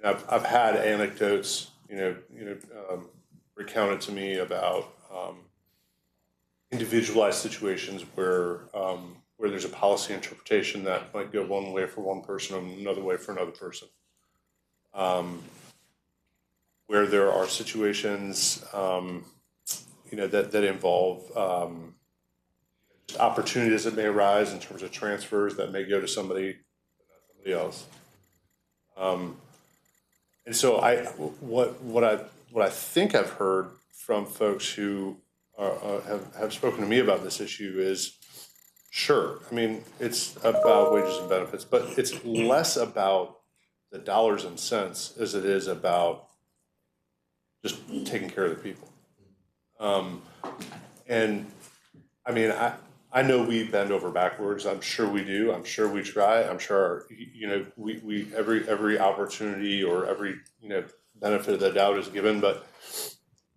I've had anecdotes, recounted to me about individualized situations where where there's a policy interpretation that might go one way for one person and another way for another person. Where there are situations, that involve opportunities that may arise in terms of transfers that may go to somebody else. And so what I think I've heard from folks who have spoken to me about this issue is, sure, I mean, it's about wages and benefits, but it's less about the dollars and cents as it is about just taking care of the people. And I mean, I know we bend over backwards. I'm sure we do. I'm sure we try. I'm sure, we every opportunity or every, benefit of the doubt is given, but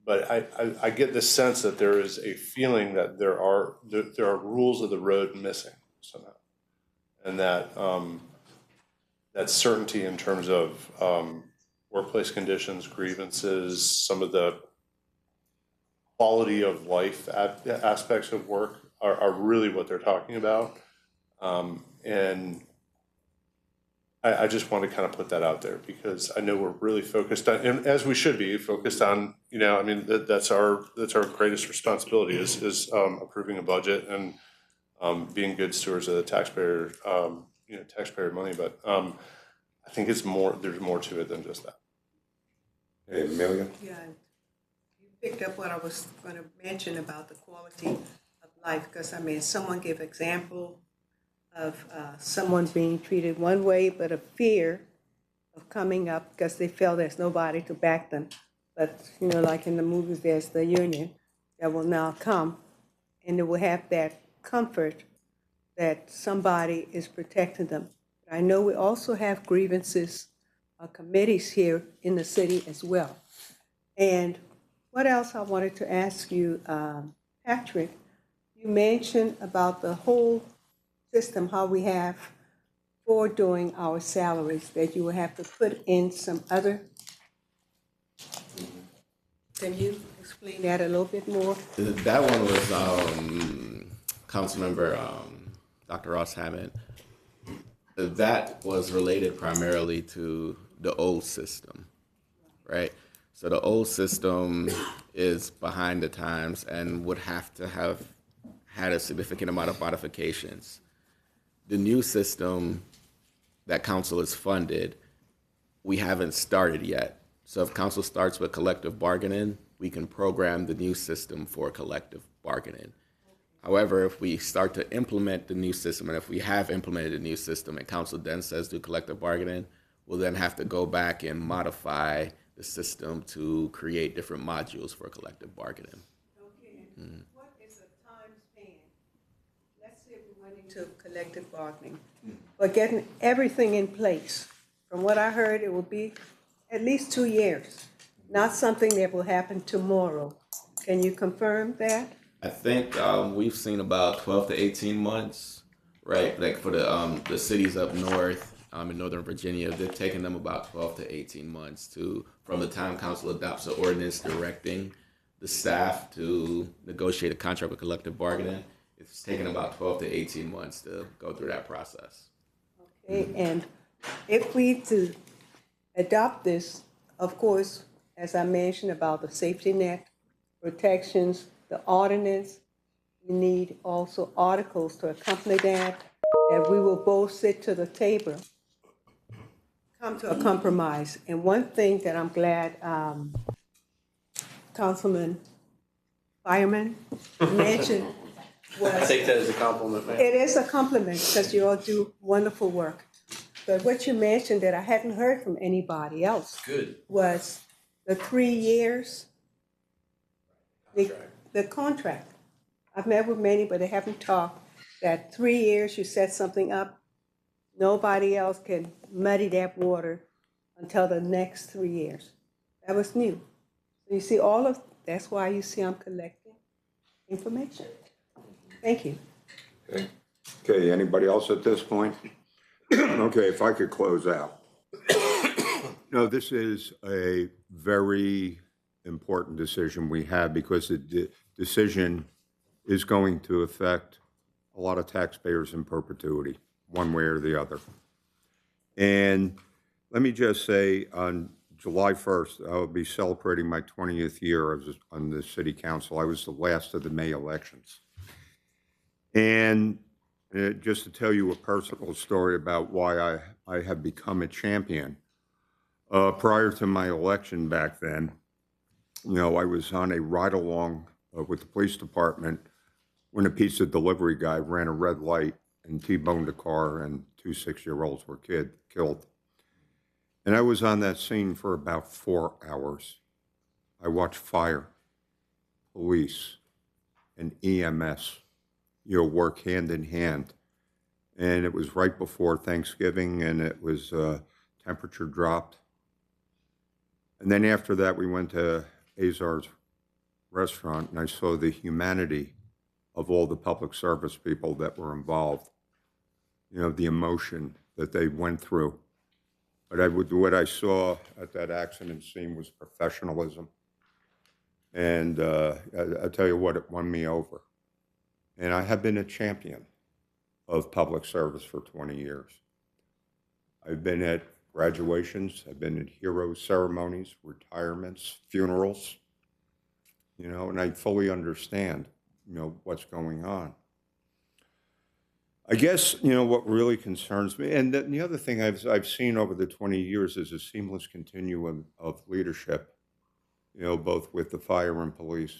I get this sense that there is a feeling that there are rules of the road missing somehow. And that, that certainty in terms of, workplace conditions, grievances, some of the quality of life aspects of work are really what they're talking about. And I just want to kind of put that out there because I know we're really focused on, and as we should be focused on, that's our greatest responsibility is approving a budget and being good stewards of the taxpayer money. But I think there's more to it than just that. Hey, Amelia? Yeah, you picked up what I was going to mention about the quality of life, because I mean, someone gave example of someone being treated one way, but a fear of coming up because they feel there's nobody to back them. But, like in the movies, there's the union that will now come, and they will have that comfort that somebody is protecting them. I know we also have grievances committees here in the city as well. And what else I wanted to ask you, Patrick, you mentioned about the whole system, how we have for doing our salaries, that you will have to put in some other. Can you explain that a little bit more? That one was Councilmember Dr. Ross Hammond. That was related primarily to the old system, right? So the old system is behind the times and would have to have had a significant amount of modifications. The new system that council has funded, we haven't started yet. So if council starts with collective bargaining, we can program the new system for collective bargaining. However, if we start to implement the new system, and if we have implemented the new system and council then says do collective bargaining, we'll then have to go back and modify the system to create different modules for collective bargaining. Okay, and what is a time span? Let's say we went into collective bargaining, but getting everything in place. From what I heard, it will be at least 2 years, not something that will happen tomorrow. Can you confirm that? I think we've seen about 12 to 18 months, right? Like for the cities up north in Northern Virginia, they've taken them about 12 to 18 months from the time council adopts an ordinance directing the staff to negotiate a contract with collective bargaining. It's taken about 12 to 18 months to go through that process. Okay, and if we to adopt this, of course, as I mentioned about the safety net, protections, the ordinance, we need also articles to accompany that, and we will both sit to the table, come to a compromise. And one thing that I'm glad Councilman Fireman mentioned was... I take that as a compliment, man. It is a compliment because you all do wonderful work. But what you mentioned that I hadn't heard from anybody else was the 3 years, the contract. I've met with many, but they haven't talked that 3 years you set something up, nobody else can muddy that water until the next 3 years. That was new. So you see that's why you see I'm collecting information. Thank you. Okay, anybody else at this point? Okay, if I could close out. No, this is a very important decision we have because the decision is going to affect a lot of taxpayers in perpetuity, one way or the other. And let me just say, on July 1st, I'll be celebrating my 20th year on the city council. I was the last of the May elections. And just to tell you a personal story about why I have become a champion, prior to my election back then, I was on a ride-along with the police department when a pizza delivery guy ran a red light and T-boned a car and 2 6-year-olds were killed. And I was on that scene for about 4 hours. I watched fire, police, and EMS, work hand in hand. And it was right before Thanksgiving, and it was temperature dropped. And then after that, we went to Azar's restaurant, and I saw the humanity of all the public service people that were involved, the emotion that they went through. But what I saw at that accident scene was professionalism. And I tell you what, it won me over. And I have been a champion of public service for 20 years. I've been at graduations, I've been at hero ceremonies, retirements, funerals, and I fully understand, what's going on. I guess, what really concerns me, and the other thing I've seen over the 20 years is a seamless continuum of leadership, both with the fire and police.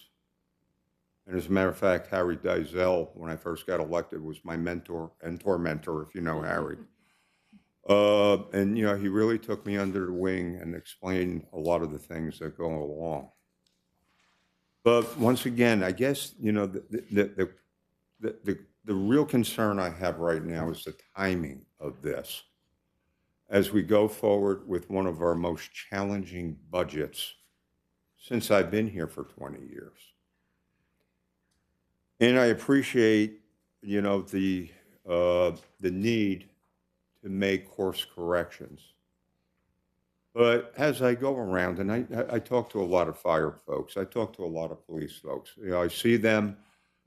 And as a matter of fact, Harry Dizell, when I first got elected, was my mentor, if you know Harry. And, he really took me under the wing and explained a lot of the things that go along. But once again, I guess, the real concern I have right now is the timing of this. As we go forward with one of our most challenging budgets since I've been here for 20 years. And I appreciate, the need to make course corrections. But as I go around, and I talk to a lot of fire folks, I talk to a lot of police folks. I see them.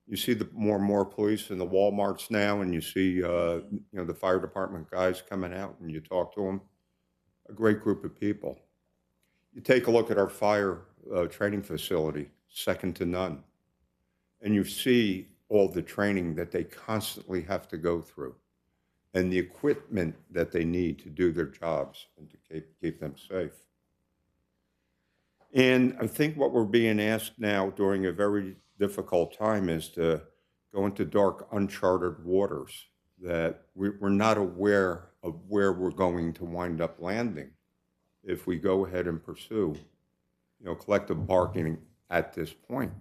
You see the more and more police in the Walmarts now, and you see, the fire department guys coming out, and you talk to them. A great group of people. You take a look at our fire training facility, second to none. And you see all the training that they constantly have to go through and the equipment that they need to do their jobs and to keep them safe. And I think what we're being asked now during a very difficult time is to go into dark, uncharted waters that we're not aware of where we're going to wind up landing if we go ahead and pursue, collective bargaining at this point.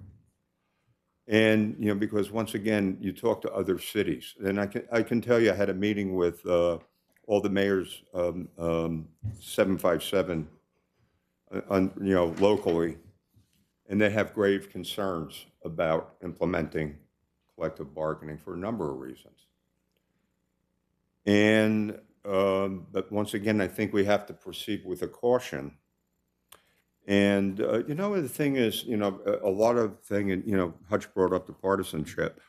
And, because once again, you talk to other cities, and I can tell you I had a meeting with all the mayors, 757, locally, and they have grave concerns about implementing collective bargaining for a number of reasons. And, but once again, I think we have to proceed with a caution. And, the thing is, a lot of thing, and, Hutch brought up the partisanship.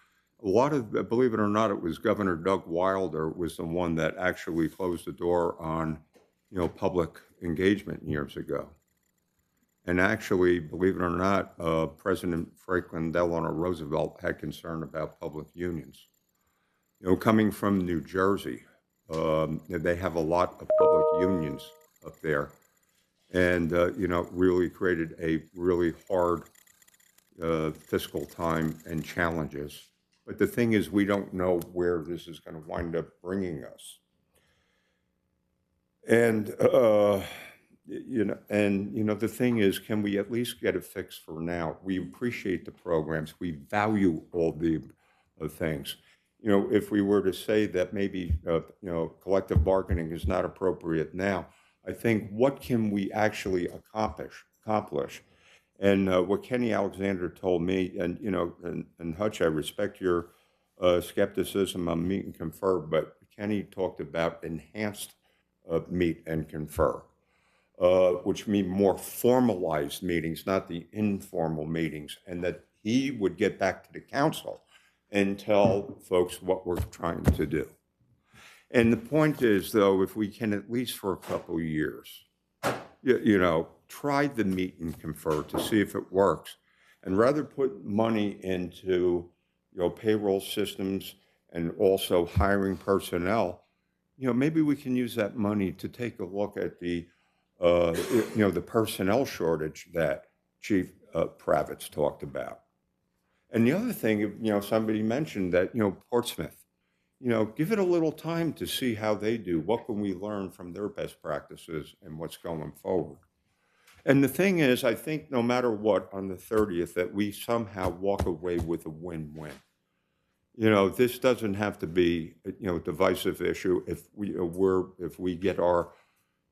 A lot of, believe it or not, it was Governor Doug Wilder was the one that actually closed the door on, public engagement years ago. And actually, believe it or not, President Franklin Delano Roosevelt had concern about public unions. Coming from New Jersey, they have a lot of public unions up there. And, really created a really hard fiscal time and challenges. But the thing is, we don't know where this is going to wind up bringing us. And, the thing is, can we at least get it fixed for now? We appreciate the programs. We value all the things. If we were to say that maybe, collective bargaining is not appropriate now, I think what can we actually accomplish? And what Kenny Alexander told me, and and Hutch, I respect your skepticism on meet and confer, but Kenny talked about enhanced meet and confer, which mean more formalized meetings, not the informal meetings, and that he would get back to the council and tell folks what we're trying to do. And the point is, though, if we can, at least for a couple of years, you know, try the meet and confer to see if it works, and rather put money into, you know, payroll systems and also hiring personnel, you know, maybe we can use that money to take a look at the, you know, the personnel shortage that Chief Pravitz talked about. And the other thing, you know, somebody mentioned that, you know, Portsmouth, you know, give it a little time to see how they do. What can we learn from their best practices and what's going forward? And the thing is, I think no matter what, on the 30th, that we somehow walk away with a win-win. You know, this doesn't have to be, you know, a divisive issue if we get our,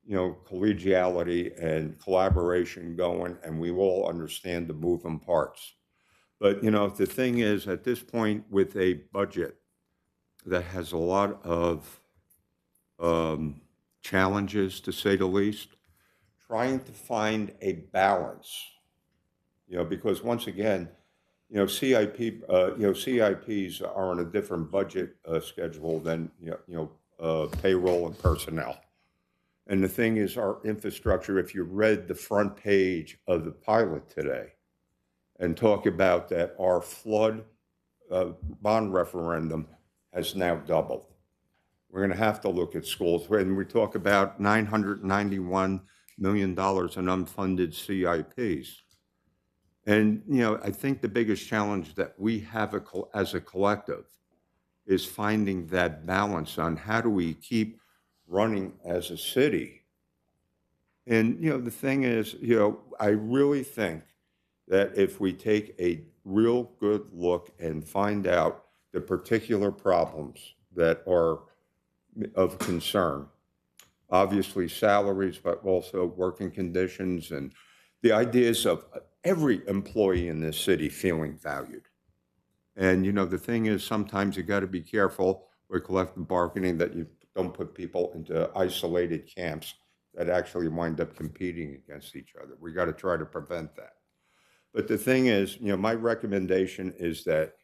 you know, collegiality and collaboration going and we all understand the moving parts. But, you know, the thing is, at this point, with a budget that has a lot of challenges, to say the least, trying to find a balance, you know, because once again, you know, CIPs are on a different budget schedule than, payroll and personnel. And the thing is, our infrastructure, if you read the front page of the pilot today and talk about that, our flood bond referendum has now doubled. We're going to have to look at schools. When we talk about $991 million in unfunded CIPs. And, you know, I think the biggest challenge that we have as a collective is finding that balance on how do we keep running as a city. And, you know, the thing is, you know, I really think that if we take a real good look and find out the particular problems that are of concern, obviously salaries, but also working conditions and the ideas of every employee in this city feeling valued. And, you know, the thing is, sometimes you got to be careful with collective bargaining that you don't put people into isolated camps that actually wind up competing against each other. We got to try to prevent that. But the thing is, you know, my recommendation is that,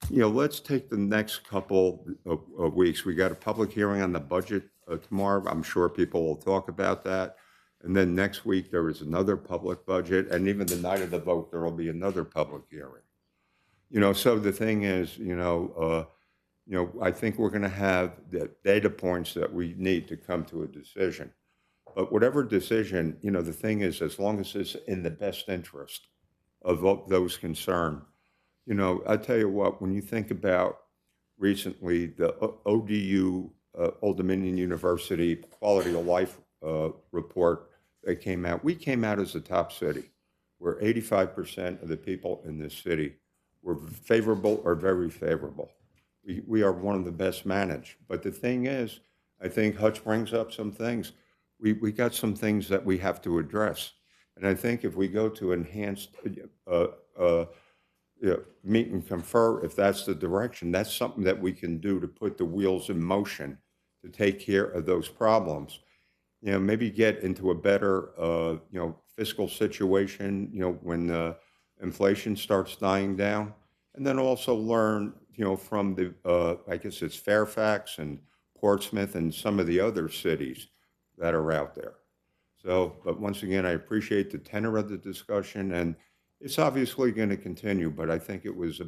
you know, let's take the next couple of weeks. We got a public hearing on the budget tomorrow. I'm sure people will talk about that. And then next week, there is another public budget. And even the night of the vote, there will be another public hearing. You know, so the thing is, I think we're going to have the data points that we need to come to a decision. But whatever decision, you know, the thing is, as long as it's in the best interest of those concerned, you know, I tell you what, when you think about recently the ODU, Old Dominion University Quality of Life report that came out, we came out as a top city where 85% of the people in this city were favorable or very favorable. We are one of the best managed. But the thing is, I think Hutch brings up some things. We got some things that we have to address. And I think if we go to enhanced meet and confer, if that's the direction, that's something that we can do to put the wheels in motion to take care of those problems. You know, maybe get into a better, fiscal situation, you know, when inflation starts dying down. And then also learn, you know, from the, I guess it's Fairfax and Portsmouth and some of the other cities that are out there. So, but once again, I appreciate the tenor of the discussion, and it's obviously going to continue, but I think it was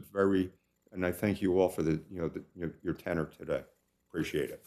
and I thank you all for your tenor today. Appreciate it.